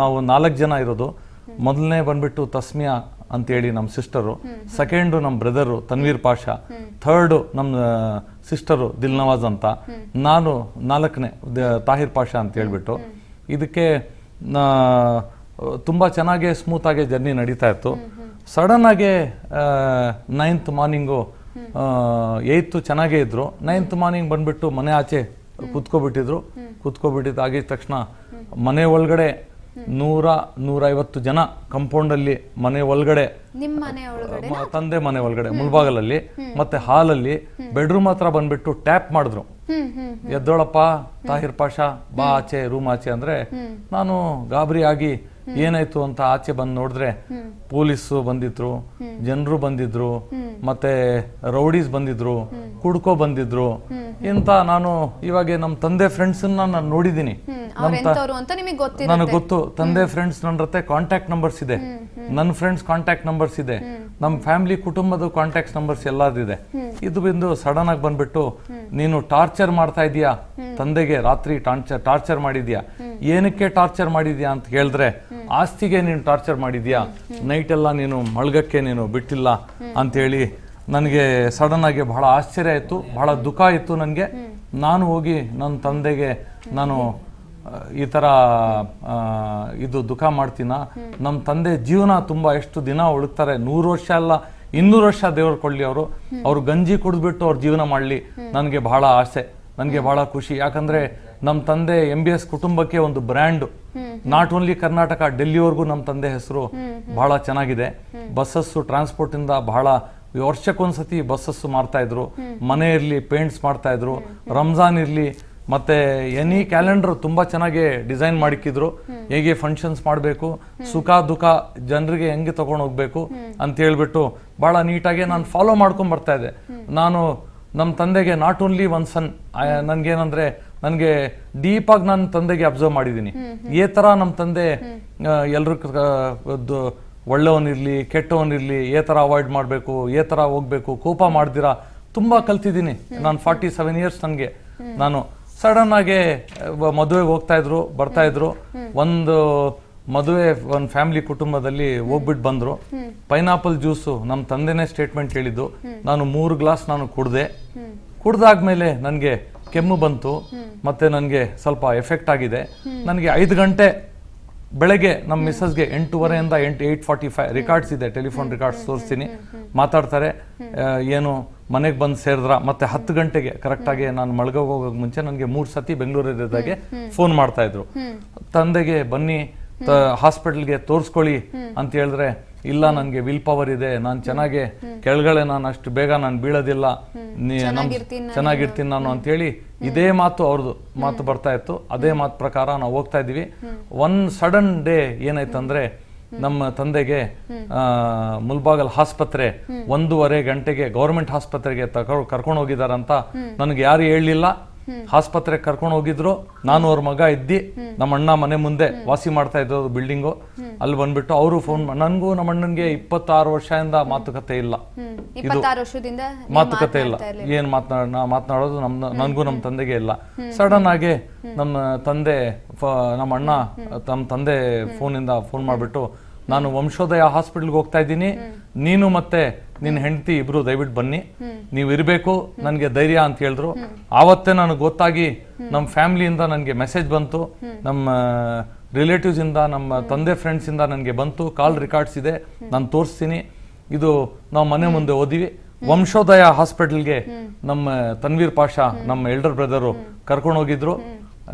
ನಾವು 4 ಜನ ಇರೋದು. ಮೊದಲನೇ ಬಂದ್ಬಿಟ್ಟು ತಸ್ಮಿಯಾ ಅಂತೇಳಿ ನಮ್ಮ ಸಿಸ್ಟರು, ಸೆಕೆಂಡು ನಮ್ಮ ಬ್ರದರು ತನ್ವೀರ್ ಪಾಷಾ, ಥರ್ಡು ನಮ್ಮ ಸಿಸ್ಟರು ದಿಲ್ನವಾಜ್ ಅಂತ, ನಾನು 4ನೇ ತಾಹಿರ್ ಪಾಷಾ ಅಂತ ಹೇಳ್ಬಿಟ್ಟು. ಇದಕ್ಕೆ ತುಂಬ ಚೆನ್ನಾಗಿ ಸ್ಮೂತಾಗಿ ಜರ್ನಿ ನಡೀತಾ ಇತ್ತು. ಸಡನ್ನಾಗೆ 9th ಮಾರ್ನಿಂಗು 8th ಚೆನ್ನಾಗೇ ಇದ್ರು. 9th ಮಾರ್ನಿಂಗ್ ಬಂದ್ಬಿಟ್ಟು ಮನೆ ಆಚೆ ಕೂತ್ಕೊಬಿಟ್ಟಿದ್ದು ಆಗಿದ ತಕ್ಷಣ ಮನೆ ಒಳಗಡೆ 100-150 ಜನ ಕಂಪೌಂಡಲ್ಲಿ, ಮನೆ ಒಳಗಡೆ, ತಂದೆ ಮನೆ ಒಳಗಡೆ ಮುಳ್ಬಾಗಲಲ್ಲಿ, ಮತ್ತೆ ಹಾಲಲ್ಲಿ, ಬೆಡ್ರೂಮ್ ಹತ್ರ ಬಂದ್ಬಿಟ್ಟು ಟ್ಯಾಪ್ ಮಾಡಿದ್ರು. ಎದ್ದೋಳಪ್ಪ ತಾಹಿರ್ ಪಾಷಾ, ಬಾ ಆಚೆ, ರೂಮ್ ಆಚೆ ಅಂದ್ರೆ, ನಾನು ಗಾಬರಿ ಆಗಿ ಏನಾಯ್ತು ಅಂತ ಆಚೆ ಬಂದು ನೋಡಿದ್ರೆ ಪೊಲೀಸು ಬಂದಿದ್ರು, ಜನರು ಬಂದಿದ್ರು, ಮತ್ತೆ ರೌಡೀಸ್ ಬಂದಿದ್ರು, ಕುಡ್ಕೋ ಬಂದಿದ್ರು. ಇಂತ ನಾನು ಇವಾಗ ನಮ್ಮ ತಂದೆ ಫ್ರೆಂಡ್ಸ್ ನಾನು ನೋಡಿದ್ದೀನಿ, ನನಗೆ ಗೊತ್ತು. ತಂದೆ ಫ್ರೆಂಡ್ಸ್ ನನ್ನ ಜೊತೆ ಕಾಂಟ್ಯಾಕ್ಟ್ ನಂಬರ್ಸ್ ಇದೆ, ನನ್ನ ಫ್ರೆಂಡ್ಸ್ ಕಾಂಟ್ಯಾಕ್ಟ್ ನಂಬರ್ಸ್ ಇದೆ, ನಮ್ಮ ಫ್ಯಾಮಿಲಿ ಕುಟುಂಬದ ಕಾಂಟ್ಯಾಕ್ಟ್ ನಂಬರ್ಸ್ ಎಲ್ಲದಿದೆ. ಇದು ಬಿಂದು ಸಡನ್ ಆಗಿ ಬಂದ್ಬಿಟ್ಟು, ನೀನು ಟಾರ್ಚರ್ ಮಾಡ್ತಾ ಇದೀಯಾ ತಂದೆಗೆ, ರಾತ್ರಿ ಟಾರ್ಚರ್ ಮಾಡಿದ್ಯಾ, ಏನಕ್ಕೆ ಟಾರ್ಚರ್ ಮಾಡಿದ್ಯಾ ಅಂತ ಹೇಳಿದ್ರೆ, ಆಸ್ತಿಗೆ ನೀನು ಟಾರ್ಚರ್ ಮಾಡಿದ್ಯಾ, ನೈಟ್ ಎಲ್ಲ ನೀನು ಮಳ್ಗಕ್ಕೆ ನೀನು ಬಿಟ್ಟಿಲ್ಲ ಅಂತೇಳಿ ನನಗೆ ಸಡನ್ ಆಗಿ ಬಹಳ ಆಶ್ಚರ್ಯ ಆಯಿತು, ಬಹಳ ದುಃಖ ಆಯಿತು ನನಗೆ. ನಾನು ಹೋಗಿ ನನ್ನ ತಂದೆಗೆ ನಾನು ಈ ಥರ ಇದು ದುಃಖ ಮಾಡ್ತೀನ, ನಮ್ಮ ತಂದೆ ಜೀವನ ತುಂಬ ಎಷ್ಟು ದಿನ ಉಳುಕ್ತಾರೆ, 100 ವರ್ಷ ಅಲ್ಲ 200 ವರ್ಷ ದೇವ್ರು ಕೊಡಲಿ, ಅವರು ಗಂಜಿ ಕುಡಿದ್ಬಿಟ್ಟು ಅವ್ರ ಜೀವನ ಮಾಡಲಿ, ನನಗೆ ಬಹಳ ಆಸೆ, ನನಗೆ ಬಹಳ ಖುಷಿ. ಯಾಕಂದರೆ ನಮ್ಮ ತಂದೆ MBS ಕುಟುಂಬಕ್ಕೆ ಒಂದು ಬ್ರ್ಯಾಂಡು, ನಾಟ್ ಓನ್ಲಿ ಕರ್ನಾಟಕ, ಡೆಲ್ಲಿವರೆಗೂ ನಮ್ಮ ತಂದೆ ಹೆಸರು ಬಹಳ ಚೆನ್ನಾಗಿದೆ. ಬಸ್ಸಸ್ಸು ಟ್ರಾನ್ಸ್ಪೋರ್ಟಿಂದ ಬಹಳ ವರ್ಷಕ್ಕೊಂದ್ಸತಿ ಬಸ್ಸಸ್ಸು ಮಾಡ್ತಾ ಇದ್ರು, ಮನೆ ಇರಲಿ ಪೇಂಟ್ಸ್ ಮಾಡ್ತಾ ಇದ್ರು, ರಂಜಾನ್ ಇರಲಿ ಮತ್ತೆ ಎನಿ ಕ್ಯಾಲೆಂಡರ್ ತುಂಬಾ ಚೆನ್ನಾಗಿ ಡಿಸೈನ್ ಮಾಡಿಕ್ಕಿದ್ರು. ಹೇಗೆ ಫಂಕ್ಷನ್ಸ್ ಮಾಡಬೇಕು, ಸುಖ ದುಃಖ ಜನರಿಗೆ ಹೆಂಗೆ ತಗೊಂಡು ಹೋಗ್ಬೇಕು ಅಂತ ಹೇಳ್ಬಿಟ್ಟು ಬಹಳ ನೀಟಾಗಿ ನಾನು ಫಾಲೋ ಮಾಡ್ಕೊಂಡ್ ಬರ್ತಾ ಇದ್ದೆ. ನಾನು ನಮ್ಮ ತಂದೆಗೆ ನಾಟ್ ಓನ್ಲಿ ಒನ್ ಸನ್, ನನ್ಗೇನಂದ್ರೆ ನನಗೆ ಡೀಪ್ ಆಗಿ ನನ್ನ ತಂದೆಗೆ ಅಬ್ಸರ್ವ್ ಮಾಡಿದ್ದೀನಿ. ಈ ತರ ನಮ್ಮ ತಂದೆ ಎಲ್ರು ಒಳ್ಳೆಯವನಿರ್ಲಿ ಕೆಟ್ಟವನಿರ್ಲಿ ಏ ತರ ಅವಾಯ್ಡ್ ಮಾಡಬೇಕು, ಏ ತರ ಹೋಗ್ಬೇಕು, ಕೋಪ ಮಾಡ್ದಿರಾ ತುಂಬಾ ಕಲ್ತಿದ್ದೀನಿ. ನಾನು 47 ಇಯರ್ಸ್ ನನಗೆ. ನಾನು ಸಡನ್ ಆಗಿ ಮದುವೆಗೆ ಹೋಗ್ತಾ ಇದ್ರು, ಬರ್ತಾ ಇದ್ರು. ಒಂದು ಮದುವೆ ಒಂದು ಫ್ಯಾಮಿಲಿ ಕುಟುಂಬದಲ್ಲಿ ಹೋಗ್ಬಿಟ್ಟು ಬಂದ್ರು. ಪೈನಾಪಲ್ ಜ್ಯೂಸು ನಮ್ಮ ತಂದೆನೇ ಸ್ಟೇಟ್ಮೆಂಟ್ ಹೇಳಿದ್ದು. ನಾನು 3 ಗ್ಲಾಸ್ ನಾನು ಕುಡ್ದಾದ್ಮೇಲೆ ನನಗೆ ಕೆಮ್ಮು ಬಂತು, ಮತ್ತೆ ನನಗೆ ಸ್ವಲ್ಪ ಎಫೆಕ್ಟ್ ಆಗಿದೆ. ನನಗೆ 5 ಗಂಟೆ ಬೆಳಗ್ಗೆ ನಮ್ಮ ಮಿಸ್ಸಸ್ಗೆ 8:15 8:45 ರಿಕಾರ್ಡ್ಸ್ ಇದೆ, ಟೆಲಿಫೋನ್ ರಿಕಾರ್ಡ್ಸ್ ತೋರಿಸ್ತೀನಿ. ಮಾತಾಡ್ತಾರೆ, ಏನು ಮನೆಗೆ ಬಂದು ಸೇರಿದ್ರ. ಮತ್ತೆ 10 ಗಂಟೆಗೆ ಕರೆಕ್ಟಾಗಿ ನಾನು ಮಳಗೋಗೋಕೆ ಮುಂಚೆ ನನಗೆ 3 ಸತಿ ಬೆಂಗಳೂರಿದ್ದಾಗೆ ಫೋನ್ ಮಾಡ್ತಾ ಇದ್ರು. ತಂದೆಗೆ ಬನ್ನಿ ಹಾಸ್ಪಿಟಲ್ಗೆ ತೋರಿಸ್ಕೊಳ್ಳಿ ಅಂತ ಹೇಳಿದ್ರೆ, ಇಲ್ಲ ನನಗೆ ವಿಲ್ ಪವರ್ ಇದೆ, ನಾನು ಚೆನ್ನಾಗೆ ಕೆಳಗಡೆ ನಾನು ಅಷ್ಟು ಬೇಗ ನಾನು ಬೀಳೋದಿಲ್ಲ, ಚೆನ್ನಾಗಿರ್ತೀನಿ ನಾನು ಅಂತೇಳಿ ಇದೇ ಮಾತು ಅವ್ರದ್ದು ಮಾತು ಬರ್ತಾ ಇತ್ತು. ಅದೇ ಮಾತು ಪ್ರಕಾರ ನಾವು ಹೋಗ್ತಾ ಇದೀವಿ. ಒನ್ ಸಡನ್ ಡೇ ಏನಾಯ್ತಂದ್ರೆ, ನಮ್ಮ ತಂದೆಗೆ ಮುಲ್ಬಾಗಲ್ ಆಸ್ಪತ್ರೆ 1:30 ಗಂಟೆಗೆ ಗೌರ್ಮೆಂಟ್ ಆಸ್ಪತ್ರೆಗೆ ಕರ್ಕೊಂಡು ಹೋಗಿದಾರಂತ ನನಗೆ ಯಾರು ಹೇಳಲಿಲ್ಲ. ಆಸ್ಪತ್ರೆಗೆ ಕರ್ಕೊಂಡು ಹೋಗಿದ್ರು. ನಾನು ಅವ್ರ ಮಗ ಇದ್ದಿ ನಮ್ಮ ಅಣ್ಣ ಮನೆ ಮುಂದೆ ವಾಸಿ ಮಾಡ್ತಾ ಇದ್ದದ್ದು ಬಿಲ್ಡಿಂಗು. ಅಲ್ಲಿ ಬಂದ್ಬಿಟ್ಟು ಅವರು ಫೋನ್, ನನ್ಗೂ ನಮ್ಮ ಅಣ್ಣನ್ಗೆ 26 ವರ್ಷದಿಂದ ಮಾತುಕತೆ ಇಲ್ಲ. ಇದು ಮಾತುಕತೆ ಇಲ್ಲ, ಏನ್ ಮಾತನಾಡೋದು ನನ್ಗೂ ನಮ್ಮ ತಂದೆಗೆ ಇಲ್ಲ. ಸಡನ್ ಆಗಿ ನಮ್ಮ ತಂದೆ ನಮ್ಮ ಅಣ್ಣ ನಮ್ಮ ತಂದೆ ಫೋನಿಂದ ಫೋನ್ ಮಾಡ್ಬಿಟ್ಟು, ನಾನು ವಂಶೋದಯ ಹಾಸ್ಪಿಟಲ್ಗೆ ಹೋಗ್ತಾ ಇದ್ದೀನಿ, ನೀನು ಮತ್ತೆ ನಿನ್ನ ಹೆಂಡತಿ ಇಬ್ರು ದಯವಿಟ್ಟು ಬನ್ನಿ, ನೀವು ಇರಬೇಕು, ನನಗೆ ಧೈರ್ಯ ಅಂತ ಹೇಳಿದ್ರು. ಆವತ್ತೇ ನನಗೆ ಗೊತ್ತಾಗಿ ನಮ್ಮ ಫ್ಯಾಮಿಲಿಯಿಂದ ನನಗೆ ಮೆಸೇಜ್ ಬಂತು, ನಮ್ಮ ರಿಲೇಟಿವ್ಸ್ ಇಂದ, ನಮ್ಮ ತಂದೆ ಫ್ರೆಂಡ್ಸ್ ಇಂದ ನನಗೆ ಬಂತು. ಕಾಲ್ ರಿಕಾರ್ಡ್ಸ್ ಇದೆ, ನಾನು ತೋರಿಸ್ತೀನಿ. ಇದು ನಾವು ಮನೆ ಮುಂದೆ ಓದಿವಿ. ವಂಶೋದಯ ಹಾಸ್ಪಿಟಲ್ಗೆ ನಮ್ಮ ತನ್ವೀರ್ ಪಾಷಾ ನಮ್ಮ ಎಲ್ಡರ್ ಬ್ರದರು ಕರ್ಕೊಂಡು ಹೋಗಿದ್ರು.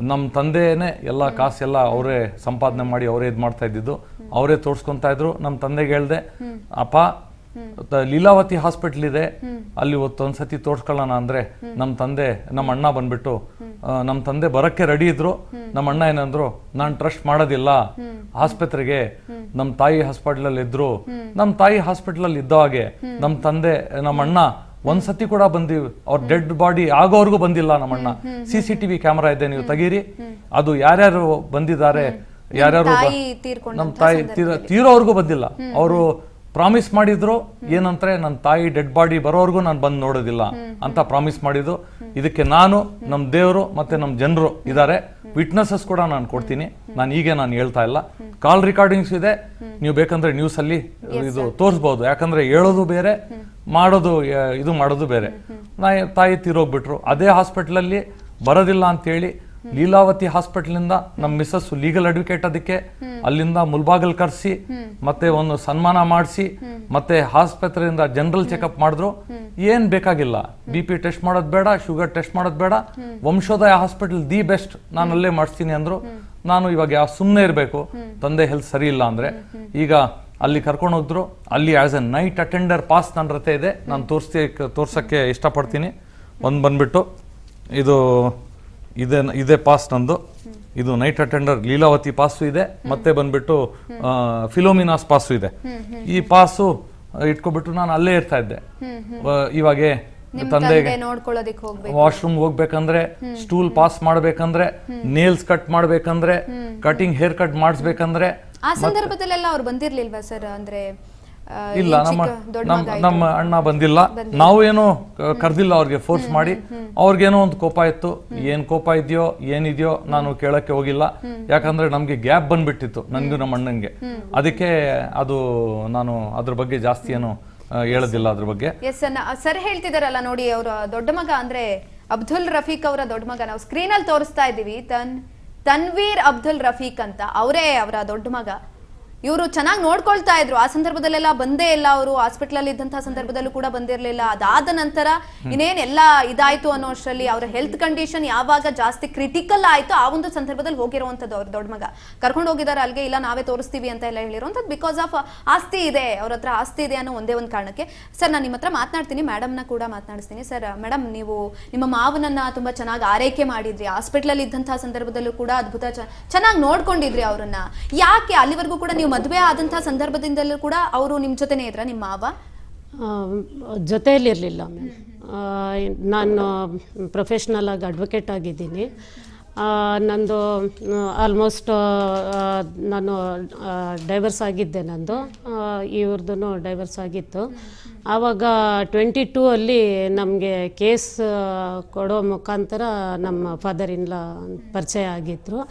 ನಮ್ಮ ತಂದೆನೇ ಎಲ್ಲ ಕಾಸೆಲ್ಲ ಅವರೇ ಸಂಪಾದನೆ ಮಾಡಿ ಅವರೇ ಇದು ಮಾಡ್ತಾ ಇದ್ದಿದ್ದು, ಅವರೇ ತೋರಿಸ್ಕೊಂತಾ ಇದ್ರು. ನಮ್ಮ ತಂದೆಗೆ ಹೇಳ್ದೆ, ಅಪ್ಪ ಲೀಲಾವತಿ ಹಾಸ್ಪಿಟಲ್ ಇದೆ, ಅಲ್ಲಿ ಒಂದ್ಸತಿ ತೋರ್ಸ್ಕೊಳ್ಳೋಣ ಅಂದ್ರೆ ನಮ್ಮ ಅಣ್ಣ ಬಂದ್ಬಿಟ್ಟು, ನಮ್ಮ ತಂದೆ ಬರಕ್ಕೆ ರೆಡಿ ಇದ್ರು. ನಮ್ಮ ಅಣ್ಣ ಏನಂದ್ರು, ನಾನ್ ಟ್ರಸ್ಟ್ ಮಾಡೋದಿಲ್ಲ ಆಸ್ಪತ್ರೆಗೆ, ನಮ್ಮ ತಾಯಿ ಹಾಸ್ಪಿಟಲ್ ಅಲ್ಲಿ ಇದ್ರು. ನಮ್ಮ ತಾಯಿ ಹಾಸ್ಪಿಟಲ್ ಅಲ್ಲಿ ಇದ್ದ ಹಾಗೆ ನಮ್ಮ ಅಣ್ಣ ಒಂದ್ಸತಿ ಕೂಡ ಅವ್ರ ಡೆಡ್ ಬಾಡಿ ಆಗೋವರೆಗೂ ಬಂದಿಲ್ಲ. ನಮ್ಮಣ್ಣ CCTV ಕ್ಯಾಮೆರಾ ಇದೆ, ನೀವು ತೆಗೀರಿ, ಅದು ಯಾರ್ಯಾರು ಬಂದಿದ್ದಾರೆ, ಯಾರ್ಯಾರು ನಮ್ಮ ತಾಯಿ ತೀರೋವರೆಗೂ ಬಂದಿಲ್ಲ. ಅವರು ಪ್ರಾಮಿಸ್ ಮಾಡಿದ್ರು ಏನಂದ್ರೆ, ನನ್ನ ತಾಯಿ ಡೆಡ್ ಬಾಡಿ ಬರೋವರೆಗೂ ನಾನು ಬಂದು ನೋಡೋದಿಲ್ಲ ಅಂತ ಪ್ರಾಮಿಸ್ ಮಾಡಿದ್ದು. ಇದಕ್ಕೆ ನಾನು, ನಮ್ಮ ದೇವರು ಮತ್ತೆ ನಮ್ಮ ಜನರು ಇದ್ದಾರೆ, ವಿಟ್ನೆಸಸ್ ಕೂಡ ನಾನು ಕೊಡ್ತೀನಿ. ನಾನು ಹೇಳ್ತಾ ಇಲ್ಲ, ಕಾಲ್ ರೆಕಾರ್ಡಿಂಗ್ಸ್ ಇದೆ, ನೀವು ಬೇಕಂದ್ರೆ ನ್ಯೂಸ್ ಅಲ್ಲಿ ಇದು ತೋರಿಸಬಹುದು. ಯಾಕಂದ್ರೆ ಹೇಳೋದು ಬೇರೆ, ಇದು ಮಾಡೋದು ಬೇರೆ. ತಾಯಿ ತೀರೋಗ್ಬಿಟ್ರು. ಅದೇ ಹಾಸ್ಪಿಟಲ್ ಅಲ್ಲಿ ಬರೋದಿಲ್ಲ ಅಂತೇಳಿ ಲೀಲಾವತಿ ಹಾಸ್ಪಿಟಲ್ ಇಂದ ನಮ್ಮ ಮಿಸ್ಸಸ್ ಲೀಗಲ್ ಅಡ್ವೊಕೇಟ್ ಅದಕ್ಕೆ ಅಲ್ಲಿಂದ ಮುಲ್ಬಾಗಲ್ ಕರ್ಸಿ ಮತ್ತೆ ಒಂದು ಸನ್ಮಾನ ಮಾಡಿಸಿ ಮತ್ತೆ ಆಸ್ಪತ್ರೆಯಿಂದ ಜನರಲ್ ಚೆಕಪ್ ಮಾಡಿದ್ರು. ಏನ್ ಬೇಕಾಗಿಲ್ಲ, BP ಟೆಸ್ಟ್ ಮಾಡೋದು ಬೇಡ, ಶುಗರ್ ಟೆಸ್ಟ್ ಮಾಡೋದು ಬೇಡ, ವಂಶೋದಯ ಹಾಸ್ಪಿಟಲ್ ದಿ ಬೆಸ್ಟ್, ನಾನು ಅಲ್ಲೇ ಮಾಡಿಸ್ತೀನಿ ಅಂದ್ರು. ನಾನು ಇವಾಗ ಸುಮ್ಮನೆ ಇರಬೇಕು, ತಂದೆ ಹೆಲ್ತ್ ಸರಿ ಇಲ್ಲ ಅಂದ್ರೆ. ಈಗ ಅಲ್ಲಿ ಕರ್ಕೊಂಡು ಹೋದ್ರು. ಅಲ್ಲಿ as A night attender pass ನನ್ನ ರತೆ ಇದೆ, ನಾನು ತೋರ್ಸಕ್ಕೆ ಇಷ್ಟಪಡ್ತೀನಿ. ಒಂದು ಬಂದ್ಬಿಟ್ಟು ಇದೇ ಪಾಸ್ ನಂದು. ಇದು ನೈಟ್ ಅಟೆಂಡರ್ ಲೀಲಾವತಿ ಪಾಸು ಇದೆ, ಮತ್ತೆ ಬಂದ್ಬಿಟ್ಟು ಫಿಲೋಮಿನಾಸ್ ಪಾಸು ಇದೆ. ಈ ಪಾಸು ಇಟ್ಕೊಬಿಟ್ಟು ನಾನು ಅಲ್ಲೇ ಇರ್ತಾ ಇದ್ದೆ. ಇವಾಗ ತಂದೆಗೆ ವಾಶ್ರೂಮ್ ಹೋಗ್ಬೇಕಂದ್ರೆ, ಸ್ಟೂಲ್ ಪಾಸ್ ಮಾಡ್ಬೇಕಂದ್ರೆ, ನೇಲ್ಸ್ ಕಟ್ ಮಾಡ್ಬೇಕಂದ್ರೆ, ಕಟಿಂಗ್ ಹೇರ್ ಕಟ್ ಮಾಡಿಸ್ಬೇಕಂದ್ರೆ, ಆ ಸಂದರ್ಭದಲ್ಲೆಲ್ಲ ಅವ್ರು ಬಂದಿರ್ಲಿಲ್ವಾ ಸರ್? ಅಂದ್ರೆ ಇಲ್ಲ, ನಮ್ಮ ಅಣ್ಣ ಬಂದಿಲ್ಲ. ನಾವು ಏನೋ ಕರ್ದಿಲ್ಲ ಅವ್ರಿಗೆ ಫೋರ್ಸ್ ಮಾಡಿ. ಅವ್ರಿಗೇನೋ ಒಂದು ಕೋಪ ಇತ್ತು, ಏನ್ ಕೋಪ ಇದೆಯೋ ಏನಿದೆಯೋ ನಾನು ಕೇಳಕ್ಕೆ ಹೋಗಿಲ್ಲ. ಯಾಕಂದ್ರೆ ನಮ್ಗೆ ಗ್ಯಾಪ್ ಬಂದ್ಬಿಟ್ಟಿತ್ತು ನನ್ಗೂ ನಮ್ಮ ಅಣ್ಣಂಗೆ. ಅದಕ್ಕೆ ನಾನು ಅದ್ರ ಬಗ್ಗೆ ಜಾಸ್ತಿ ಏನು ಹೇಳೋದಿಲ್ಲ ಅದ್ರ ಬಗ್ಗೆ. ಸರ್ ಹೇಳ್ತಿದಾರಲ್ಲ ನೋಡಿ, ಅವರ ದೊಡ್ಡ ಮಗ ಅಂದ್ರೆ ಅಬ್ದುಲ್ ರಫೀಕ್ ಅವರ ದೊಡ್ಡ ಮಗ, ನಾವು ಸ್ಕ್ರೀನ್ ಅಲ್ಲಿ ತೋರಿಸ್ತಾ ಇದೀವಿ, ತನ್ವೀರ್ ಅಬ್ದುಲ್ ರಫೀಕ್ ಅಂತ, ಅವರೇ ಅವರ ದೊಡ್ಡ ಮಗ. ಇವರು ಚೆನ್ನಾಗಿ ನೋಡ್ಕೊಳ್ತಾ ಇದ್ರು. ಆ ಸಂದರ್ಭದಲ್ಲೆಲ್ಲ ಬಂದೇ ಇಲ್ಲ, ಅವರು ಹಾಸ್ಪಿಟಲ್ ಅಲ್ಲಿ ಇದ್ದಂತಹ ಸಂದರ್ಭದಲ್ಲೂ ಕೂಡ ಬಂದಿರಲಿಲ್ಲ. ಅದಾದ ನಂತರ ಇನ್ನೇನ್ ಎಲ್ಲ ಇದಾಯ್ತು ಅನ್ನೋ ಅಷ್ಟರಲ್ಲಿ ಅವರ ಹೆಲ್ತ್ ಕಂಡೀಷನ್ ಯಾವಾಗ ಜಾಸ್ತಿ ಕ್ರಿಟಿಕಲ್ ಆಯ್ತು ಆ ಒಂದು ಸಂದರ್ಭದಲ್ಲಿ ಹೋಗಿರುವಂತದ್ದು. ಅವ್ರ ದೊಡ್ಡ ಮಗ ಕರ್ಕೊಂಡು ಹೋಗಿದ್ದಾರೆ ಅಲ್ಲಿಗೆ, ಇಲ್ಲ ನಾವೇ ತೋರಿಸ್ತೀವಿ ಅಂತ ಎಲ್ಲ ಹೇಳಿರುವಂತದ್ದು. ಬಿಕಾಸ್ ಆಫ್ ಆಸ್ತಿ ಇದೆ, ಅವ್ರ ಹತ್ರ ಆಸ್ತಿ ಇದೆ ಅನ್ನೋ ಒಂದೇ ಒಂದು ಕಾರಣಕ್ಕೆ. ಸರ್, ನಾನು ನಿಮ್ಮ ಹತ್ರ ಮಾತನಾಡ್ತೀನಿ, ಮೇಡಮ್ನ ಕೂಡ ಮಾತನಾಡಿಸ್ತೀನಿ. ಸರ್, ಮೇಡಮ್, ನೀವು ನಿಮ್ಮ ಮಾವನನ್ನ ತುಂಬಾ ಚೆನ್ನಾಗಿ ಆರೈಕೆ ಮಾಡಿದ್ರಿ, ಹಾಸ್ಪಿಟಲ್ ಅಲ್ಲಿ ಇದ್ದಂತಹ ಸಂದರ್ಭದಲ್ಲೂ ಕೂಡ ಅದ್ಭುತ ಚೆನ್ನಾಗಿ ನೋಡ್ಕೊಂಡಿದ್ರಿ ಅವ್ರನ್ನ. ಯಾಕೆ ಅಲ್ಲಿವರೆಗೂ ಕೂಡ ನೀವು ಮದುವೆ ಆದಂತಹ ಸಂದರ್ಭದಿಂದಲೂ ಕೂಡ ಅವರು ನಿಮ್ ಜೊತೆನೇ ಇದ್ರ, ನಿಮ್ಮ ಮಾವ? ಜೊತೆಯಲ್ಲಿರಲಿಲ್ಲ ಮ್ಯಾಮ್. ನಾನು ಪ್ರೊಫೆಷ್ನಲ್ ಆಗಿ ಅಡ್ವೊಕೇಟ್ ಆಗಿದ್ದೀನಿ. ನಂದು ಆಲ್ಮೋಸ್ಟ್ ನಾನು ಡೈವರ್ಸ್ ಆಗಿದ್ದೆ. ನಂದು ಇವ್ರದ್ದು ಡೈವರ್ಸ್ ಆಗಿತ್ತು. ಆವಾಗ 22 ಅಲ್ಲಿ ನಮಗೆ ಕೇಸ್ ಕೊಡೋ ಮುಖಾಂತರ ನಮ್ಮ ಫಾದರ್ ಇನ್ ಲಾ ಪರಿಚಯ ಆಗಿದ್ರು.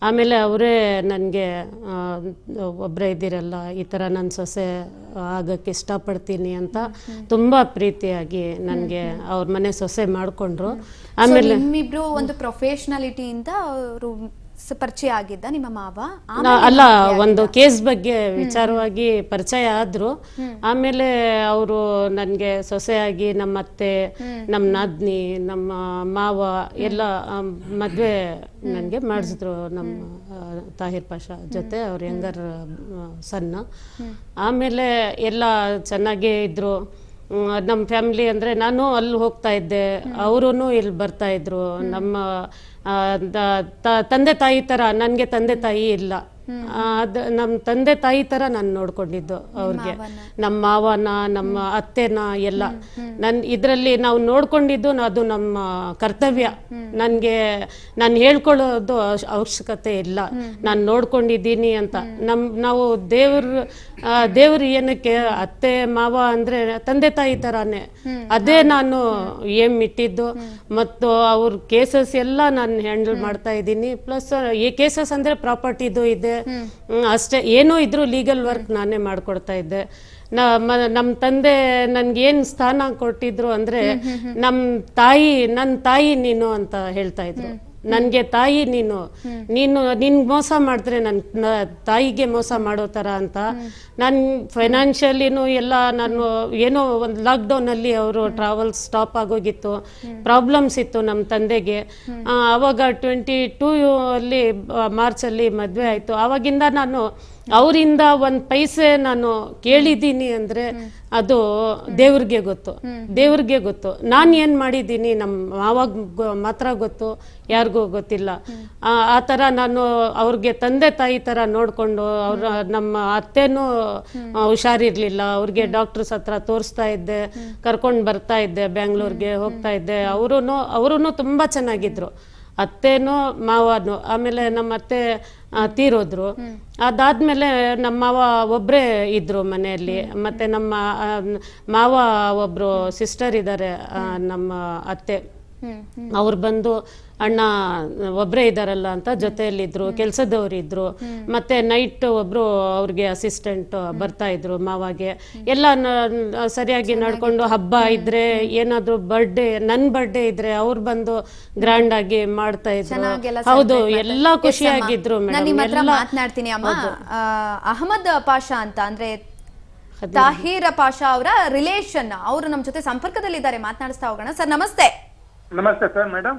ಆಮೇಲೆ ಅವರೇ ನನಗೆ ಒಬ್ಬರೇ ಇದ್ದೀರಲ್ಲ, ಈ ಥರ ನನ್ನ ಸೊಸೆ ಆಗೋಕ್ಕೆ ಇಷ್ಟಪಡ್ತೀನಿ ಅಂತ ತುಂಬ ಪ್ರೀತಿಯಾಗಿ ನನಗೆ ಅವ್ರ ಮನೆ ಸೊಸೆ ಮಾಡಿಕೊಂಡ್ರು. ಆಮೇಲೆ ನಿಮ್ಮಿಬ್ರು ಒಂದು ಪ್ರೊಫೆಷನಾಲಿಟಿಯಿಂದ ಅವರು ಪರಿಚಯ ಆಗಿದ್ದ ನಿಮ್ಮ ಮಾವ? ಅಲ್ಲ, ಒಂದು ಕೇಸ್ ಬಗ್ಗೆ ವಿಚಾರವಾಗಿ ಪರಿಚಯ ಆದ್ರು. ಆಮೇಲೆ ಅವರು ನನಗೆ ಸೊಸೆಯಾಗಿ ನಮ್ಮ ಅತ್ತೆ, ನಮ್ಮ ನಾದ್ನಿ, ನಮ್ಮ ಮಾವ ಎಲ್ಲ ಮದುವೆ ನನಗೆ ಮಾಡಿಸಿದ್ರು. ನಮ್ಮ ತಾಹಿರ್ ಪಾಷಾ ಜೊತೆ ಅವ್ರ ಯಂಗರ್ ಸಣ್ಣ. ಆಮೇಲೆ ಎಲ್ಲ ಚೆನ್ನಾಗೇ ಇದ್ರು. ನಮ್ಮ ಫ್ಯಾಮಿಲಿ ಅಂದರೆ ನಾನು ಅಲ್ಲಿ ಹೋಗ್ತಾ ಇದ್ದೆ, ಅವರೂ ಇಲ್ಲಿ ಬರ್ತಾ ಇದ್ರು. ನಮ್ಮ ತಂದೆ ತಾಯಿ ಥರ, ನನಗೆ ತಂದೆ ತಾಯಿ ಇಲ್ಲ, ಅದು ನಮ್ಮ ತಂದೆ ತಾಯಿ ಥರ ನಾನು ನೋಡ್ಕೊಂಡಿದ್ದು ಅವ್ರಿಗೆ. ನಮ್ಮ ಮಾವನ, ನಮ್ಮ ಅತ್ತೆನ ಎಲ್ಲ ಇದರಲ್ಲಿ ನಾವು ನೋಡ್ಕೊಂಡಿದ್ದು. ಅದು ನಮ್ಮ ಕರ್ತವ್ಯ. ನಾನು ಹೇಳ್ಕೊಳ್ಳೋದು ಅವಶ್ಯಕತೆ ಇಲ್ಲ, ನಾನು ನೋಡ್ಕೊಂಡಿದ್ದೀನಿ ಅಂತ. ನಾವು ದೇವ್ರು ಏನಕ್ಕೆ ಅತ್ತೆ ಮಾವ ಅಂದರೆ ತಂದೆ ತಾಯಿ ಥರನೇ, ಅದೇ ನಾನು ಏಮ್ ಇಟ್ಟಿದ್ದು. ಮತ್ತು ಅವ್ರ ಕೇಸಸ್ ಎಲ್ಲ ನಾನು ಹ್ಯಾಂಡಲ್ ಮಾಡ್ತಾ ಇದ್ದೀನಿ. ಪ್ಲಸ್ ಈ ಕೇಸಸ್ ಅಂದರೆ ಪ್ರಾಪರ್ಟಿದು ಇದೆ ಅಷ್ಟೇ. ಏನೋ ಇದ್ರು ಲೀಗಲ್ ವರ್ಕ್ ನಾನೇ ಮಾಡ್ಕೊಡ್ತಾ ಇದ್ದೆ. ನಮ್ಮ ತಂದೆ ನನ್ಗೇನು ಸ್ಥಾನ ಕೊಟ್ಟಿದ್ರು ಅಂದರೆ, ನನ್ನ ತಾಯಿ ನೀನು ಅಂತ ಹೇಳ್ತಾ ಇದ್ರು. ನನಗೆ ತಾಯಿ ನೀನು ನಿನ್ಗೆ ಮೋಸ ಮಾಡಿದ್ರೆ ನನ್ನ ತಾಯಿಗೆ ಮೋಸ ಮಾಡೋ ಥರ ಅಂತ. ನಾನು ಫೈನಾನ್ಷಿಯಲಿನೂ ಎಲ್ಲ, ನಾನು ಏನೋ ಒಂದು ಲಾಕ್ಡೌನಲ್ಲಿ ಅವರು ಟ್ರಾವೆಲ್ ಸ್ಟಾಪ್ ಆಗೋಗಿತ್ತು, ಪ್ರಾಬ್ಲಮ್ಸ್ ಇತ್ತು ನಮ್ಮ ತಂದೆಗೆ. ಆವಾಗ 22 ಅಲ್ಲಿ ಮಾರ್ಚಲ್ಲಿ ಮದುವೆ ಆಯಿತು. ಆವಾಗಿಂದ ನಾನು ಅವರಿಂದ ಒಂದು ಪೈಸೆ ನಾನು ಕೇಳಿದ್ದೀನಿ ಅಂದರೆ ಅದು ದೇವ್ರಿಗೆ ಗೊತ್ತು. ನಾನು ಏನು ಮಾಡಿದ್ದೀನಿ ನಮ್ಮ ಮಾವಾಗ ಮಾತ್ರ ಗೊತ್ತು, ಯಾರಿಗೂ ಗೊತ್ತಿಲ್ಲ. ಆ ಥರ ನಾನು ಅವ್ರಿಗೆ ತಂದೆ ತಾಯಿ ಥರ ನೋಡಿಕೊಂಡು, ನಮ್ಮ ಅತ್ತೆನೂ ಹುಷಾರಿರಲಿಲ್ಲ, ಅವ್ರಿಗೆ ಡಾಕ್ಟರ್ಸ್ ಹತ್ರ ತೋರಿಸ್ತಾ ಇದ್ದೆ, ಕರ್ಕೊಂಡು ಬರ್ತಾ ಇದ್ದೆ, ಬ್ಯಾಂಗ್ಳೂರ್ಗೆ ಹೋಗ್ತಾ ಇದ್ದೆ. ಅವರೂ ತುಂಬ ಚೆನ್ನಾಗಿದ್ರು, ಅತ್ತೇನೋ ಮಾವನು. ಆಮೇಲೆ ನಮ್ಮ ಅತ್ತೆ ತೀರೋದ್ರು. ಅದಾದ್ಮೇಲೆ ನಮ್ಮ ಮಾವ ಒಬ್ಬರೇ ಇದ್ರು ಮನೆಯಲ್ಲಿ. ಮತ್ತೆ ನಮ್ಮ ಮಾವ ಒಬ್ರು ಸಿಸ್ಟರ್ ಇದ್ದಾರೆ, ನಮ್ಮ ಅತ್ತೆ. ಅವ್ರು ಬಂದು ಅಣ್ಣ ಒಬ್ಬರೇ ಇದ್ದಾರಲ್ಲ ಅಂತ ಜೊತೆಯಲ್ಲಿದ್ದರು, ಕೆಲಸದವರಿದ್ದರು. ಮತ್ತು ನೈಟ್ ಒಬ್ಬರು ಅವ್ರಿಗೆ ಅಸಿಸ್ಟೆಂಟ್ ಬರ್ತಾ ಇದ್ರು ಮಾವಾಗೆ. ಎಲ್ಲ ಸರಿಯಾಗಿ ನಡ್ಕೊಂಡು, ಹಬ್ಬ ಇದ್ದರೆ ಏನಾದರೂ ನನ್ನ ಬರ್ಡೇ ಇದ್ದರೆ ಅವ್ರು ಬಂದು ಗ್ರ್ಯಾಂಡಾಗಿ ಮಾಡ್ತಾ ಇದ್ರು. ಹೌದು, ಎಲ್ಲ ಖುಷಿಯಾಗಿದ್ರು ಮೇಡಮ್. ಮಾತನಾಡ್ತೀನಿ ಅಮ್ಮ. ಅಹಮದ್ ಪಾಷಾ ಅಂತ ಅಂದ್ರೆ ತಾಹಿರ್ ಪಾಷಾ ಅವರ ರಿಲೇಷನ್, ಅವರು ನಮ್ಮ ಜೊತೆ ಸಂಪರ್ಕದಲ್ಲಿದ್ದಾರೆ, ಮಾತನಾಡಿಸ್ತಾ ಹೋಗೋಣ. ಸರ್ ನಮಸ್ತೆ. ನಮಸ್ತೆ ಸರ್. ಮೇಡಮ್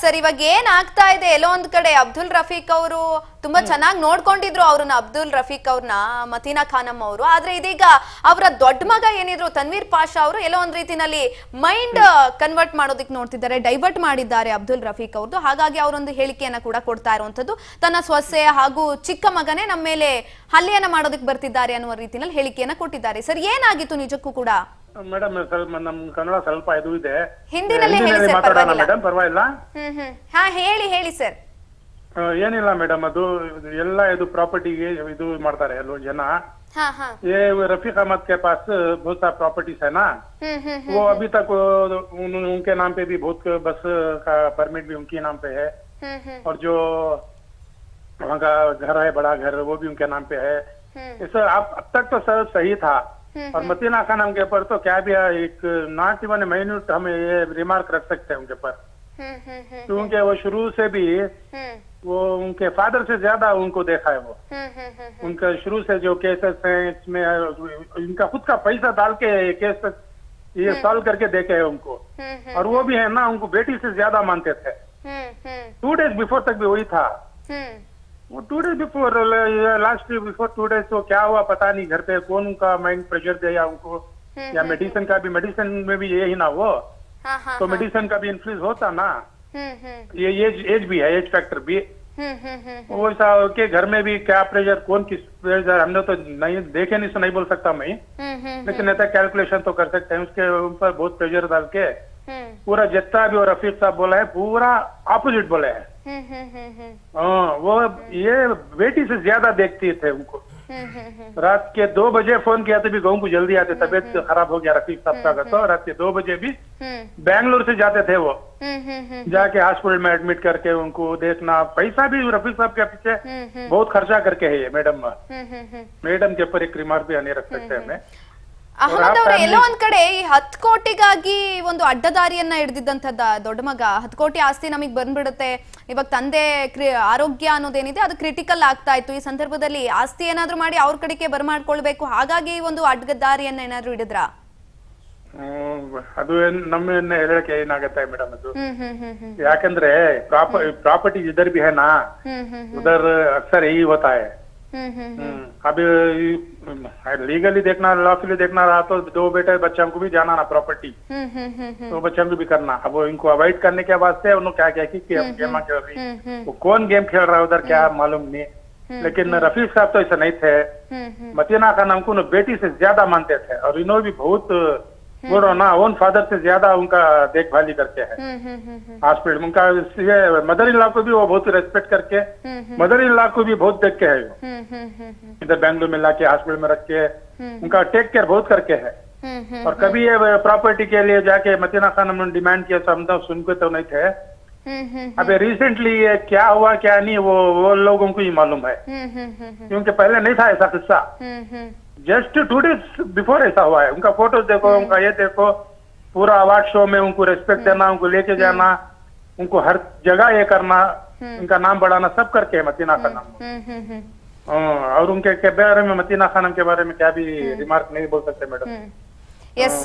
ಸರ್, ಇವಾಗ ಏನ್ ಆಗ್ತಾ ಇದೆ, ಎಲ್ಲೋ ಒಂದ್ ಕಡೆ ಅಬ್ದುಲ್ ರಫೀಕ್ ಅವರು ತುಂಬಾ ಚೆನ್ನಾಗಿ ನೋಡ್ಕೊಂಡಿದ್ರು ಅವ್ರನ್ನ, ಅಬ್ದುಲ್ ರಫೀಕ್ ಅವ್ರನ್ನ, ಮತೀನಾ ಖಾನಮ್ ಅವರು. ಆದ್ರೆ ಇದೀಗ ಅವರ ದೊಡ್ಡ ಮಗ ಏನಿದ್ರು ತನ್ವೀರ್ ಪಾಷಾ ಅವರು ಎಲ್ಲೋ ಒಂದ್ ರೀತಿನಲ್ಲಿ ಮೈಂಡ್ ಕನ್ವರ್ಟ್ ಮಾಡೋದಕ್ಕೆ ನೋಡ್ತಿದ್ದಾರೆ, ಡೈವರ್ಟ್ ಮಾಡಿದ್ದಾರೆ ಅಬ್ದುಲ್ ರಫೀಕ್ ಅವ್ರದ್ದು. ಹಾಗಾಗಿ ಅವರೊಂದು ಹೇಳಿಕೆಯನ್ನ ಕೂಡ ಕೊಡ್ತಾ ಇರುವಂತದ್ದು, ತನ್ನ ಸೊಸೆ ಹಾಗೂ ಚಿಕ್ಕ ಮಗನೇ ನಮ್ಮ ಮೇಲೆ ಹಲ್ಲೆಯನ್ನ ಮಾಡೋದಕ್ಕೆ ಬರ್ತಿದ್ದಾರೆ ಅನ್ನುವ ರೀತಿಯಲ್ಲಿ ಹೇಳಿಕೆಯನ್ನ ಕೊಟ್ಟಿದ್ದಾರೆ. ಸರ್, ಏನಾಗಿತ್ತು ನಿಜಕ್ಕೂ ಕೂಡ? ಮೇಡಮ್ ಸ್ವಲ್ಪ ನಮ್ ಕನ್ನಡ ಸ್ವಲ್ಪ ಇದು ಇದೆ, ಹಿಂದಿನಲ್ಲೇ ಮಾತಾಡೋಣ ಮೇಡಮ್, ಪರವಾಗಿಲ್ಲ? ಹಾ, ಹೇಳಿ ಸರ್. ಏನಿಲ್ಲ ಮೇಡಮ್, ಅದು ಎಲ್ಲ ಇದು ಪ್ರಾಪರ್ಟಿಗೆ ಇದು ಮಾಡ್ತಾರೆ ಎಲ್ಲೋ ಜನ. ये रफीक अहमद के पास बहुत सारा प्रॉपर्टीज है ना, वो अभी तक उनके नाम पे भी बहुत बस का परमिट भी उनके नाम पे है, और जो वहाँ का घर है बड़ा घर वो भी उनके नाम पे है. सर अब तक तो सर सही था. और मतीना खानम के ऊपर तो क्या भी एक नॉट इवन माइन्यूट हम ये रिमार्क रख सकते हैं उनके ऊपर, क्योंकि वो शुरू से भी वो उनके फादर से ज्यादा उनको देखा है वो। उनका शुरू से जो केसेस हैं इसमें इनका खुद का पैसा डाल के केस ये सॉल्व करके देखे है उनको। और वो भी है ना, उनको बेटी से ज्यादा मानते थे। 2 days बिफोर तक भी वही था। वो 2 days before, last before 2 days तो क्या हुआ पता नहीं, घर पे कौन उनका माइंड प्रेशर दिया उनको, या मेडिसिन का भी, मेडिसिन में भी यही ना वो, तो मेडिसिन का भी इन्फ्लुएंस होता ना। ये एज भी है, एज फैक्टर भी। वो ऐसा के घर में भी क्या प्रेशर, कौन किस प्रेशर, हमने तो नहीं देखे, नहीं तो नहीं बोल सकता मैं, लेकिन ऐसा कैलकुलेशन तो कर सकते हैं। उसके ऊपर बहुत प्रेशर डाल के पूरा जितना भी और रफीक साहब बोला है पूरा ऑपोजिट बोले है। वो ये बेटी से ज्यादा देखती थे उनको। रात के 2 बजे फोन किया तो भी गाँव को जल्दी आते, तबीयत खराब हो गया रफीक साहब का, तो रात के 2 बजे भी बैंगलोर से जाते थे वो, जाके हॉस्पिटल में एडमिट करके उनको देखना। पैसा भी रफीक साहब के पीछे बहुत खर्चा करके है ये मैडम। मैडम के ऊपर एक रिमार्क भी नहीं रख सकते हमें। ಅಹಮದ್ ಅವ್ರೆ, ಎಲ್ಲೋ ಒಂದ್ ಕಡೆ ಈ 10 ಕೋಟಿಗಾಗಿ ಒಂದು ಅಡ್ಡದಾರಿಯನ್ನ ಹಿಡಿದಿದ್ದಂಥದ್ದ ದೊಡ್ಡ ಮಗ, 10 ಕೋಟಿ ಆಸ್ತಿ ನಮಗ್ ಬಂದ್ಬಿಡುತ್ತೆ, ಇವಾಗ ತಂದೆ ಆರೋಗ್ಯ ಅನ್ನೋದೇನಿದೆ ಅದು ಕ್ರಿಟಿಕಲ್ ಆಗ್ತಾ ಇತ್ತು, ಈ ಸಂದರ್ಭದಲ್ಲಿ ಆಸ್ತಿ ಏನಾದ್ರೂ ಮಾಡಿ ಅವ್ರ ಕಡೆಗೆ ಬರ್ಮಾಡ್ಕೊಳ್ಬೇಕು, ಹಾಗಾಗಿ ಒಂದು ಅಡ್ಡದಾರಿಯನ್ನ ಏನಾದ್ರು ಹಿಡಿದ್ರಾ? ಅದು ನಮ್ಮ ಹೇಳಕ್ಕೆ ಏನಾಗತ್ತೆ ಮೇಡಮ್, ಅದು ಯಾಕಂದ್ರೆ ಪ್ರಾಪರ್ಟಿ इधर भी है ना, उधर अक्सर यही होता है। अभी लीगली देखना, लॉफुली देखना रहा तो 2 बेटे बच्चों को भी जाना ना प्रॉपर्टी, तो बच्चों को भी करना। अब वो इनको अवॉइड करने के वास्ते उन्होंने क्या किया कि हम गेम खेल रही, वो कौन गेम खेल रहा है उधर क्या मालूम नहीं। लेकिन रफीक साहब तो ऐसा नहीं थे। मतीना खान हमको बेटी से ज्यादा मानते थे, और इन्होंने भी बहुत बोलो ना, ओन फादर से ज्यादा उनका देखभाल करते हैं हॉस्पिटल में। उनका मदर इन लॉ को भी वो बहुत रिस्पेक्ट करके, मदर इन लॉ को भी बहुत देख के है वो, इधर बैंगलोर में लाके हॉस्पिटल में रख के उनका टेक केयर बहुत करके है। और कभी ये प्रॉपर्टी के लिए जाके मतीना खान हमने डिमांड किया तो हम तो सुन के तो नहीं थे। अभी रिसेंटली ये क्या हुआ क्या नहीं वो लोगों को ही मालूम है, क्योंकि पहले नहीं था ऐसा किस्सा। जस्ट 2 days बिफोर ऐसा हुआ है। उनका फोटोज देखो, उनका ये देखो, पूरा अवार्ड शो में उनको रेस्पेक्ट देना, उनको लेके जाना, उनको हर जगह ये करना, उनका नाम बढ़ाना, सब करके है मतीना खानम। और उनके बारे में, मतीना खानम के बारे में क्या भी रिमार्क नहीं बोल सकते मैडम। ಎಸ್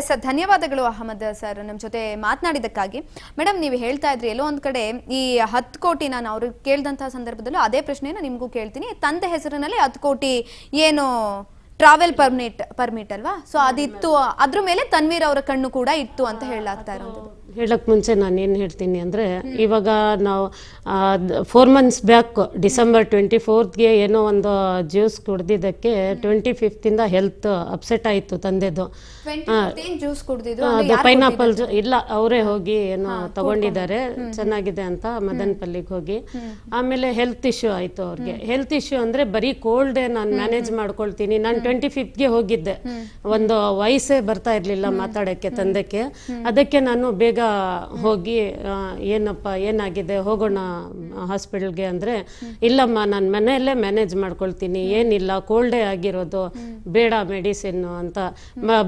ಸರ್, ಧನ್ಯವಾದಗಳು ಅಹಮದ್ ಸರ್ ನಮ್ಮ ಜೊತೆ ಮಾತನಾಡಿದ್ದಕ್ಕಾಗಿ. ಮೇಡಮ್, ನೀವು ಹೇಳ್ತಾ ಇದ್ರಿ ಎಲ್ಲೋ ಒಂದ್ ಕಡೆ ಈ 10 ಕೋಟಿ, ನಾನು ಅವ್ರಿಗೆ ಕೇಳಿದಂತಹ ಸಂದರ್ಭದಲ್ಲೂ ಅದೇ ಪ್ರಶ್ನೆನ ನಿಮಗೂ ಕೇಳ್ತೀನಿ. ತಂದೆ ಹೆಸರಿನಲ್ಲಿ 10 ಕೋಟಿ ಏನು ಟ್ರಾವೆಲ್ ಪರ್ಮಿಟ್ ಅಲ್ವಾ, ಸೊ ಅದಿತ್ತು, ಅದ್ರ ಮೇಲೆ ತನ್ವೀರ್ ಅವರ ಕಣ್ಣು ಕೂಡ ಇತ್ತು ಅಂತ ಹೇಳಲಾಗ್ತಾ ಇರೋದು. ಹೇಳಕ್ಕೆ ಮುಂಚೆ ನಾನು ಏನು ಹೇಳ್ತೀನಿ ಅಂದರೆ, ಇವಾಗ ನಾವು 4 months ಬ್ಯಾಕ್ ಡಿಸೆಂಬರ್ 24ಗೆ ಏನೋ ಒಂದು ಜ್ಯೂಸ್ ಕುಡ್ದಿದ್ದಕ್ಕೆ 25th ಹೆಲ್ತ್ ಅಪ್ಸೆಟ್ ಆಯಿತು ತಂದೆದು. ಜ್ಯೂಸ್ ಕುಡ್ದಿದ್ದು ಅದು ಪೈನಾಪಲ್ ಇಲ್ಲ, ಅವರೇ ಹೋಗಿ ಏನೋ ತಗೊಂಡಿದ್ದಾರೆ, ಚೆನ್ನಾಗಿದೆ ಅಂತ ಮದನಪಲ್ಲಿಗೆ ಹೋಗಿ. ಆಮೇಲೆ ಹೆಲ್ತ್ ಇಶ್ಯೂ ಆಯಿತು ಅವ್ರಿಗೆ. ಹೆಲ್ತ್ ಇಶ್ಯೂ ಅಂದರೆ ಬರೀ ಕೋಲ್ಡೇ ನಾನು ಮ್ಯಾನೇಜ್ ಮಾಡ್ಕೊಳ್ತೀನಿ. ನಾನು 25th ಹೋಗಿದ್ದೆ, ಒಂದು ವಯಸ್ಸೇ ಬರ್ತಾ ಇರಲಿಲ್ಲ ಮಾತಾಡೋಕ್ಕೆ ತಂದೆಗೆ. ಅದಕ್ಕೆ ನಾನು ಬೇಗ ಹೋಗಿ ಏನಪ್ಪ ಏನಾಗಿದೆ ಹೋಗೋಣ ಹಾಸ್ಪಿಟಲ್ಗೆ ಅಂದರೆ, ಇಲ್ಲಮ್ಮ ನಾನು ಮನೆಯಲ್ಲೇ ಮ್ಯಾನೇಜ್ ಮಾಡ್ಕೊಳ್ತೀನಿ, ಏನಿಲ್ಲ ಕೋಲ್ಡೇ ಆಗಿರೋದು, ಬೇಡ ಮೆಡಿಸಿನ್ನು ಅಂತ.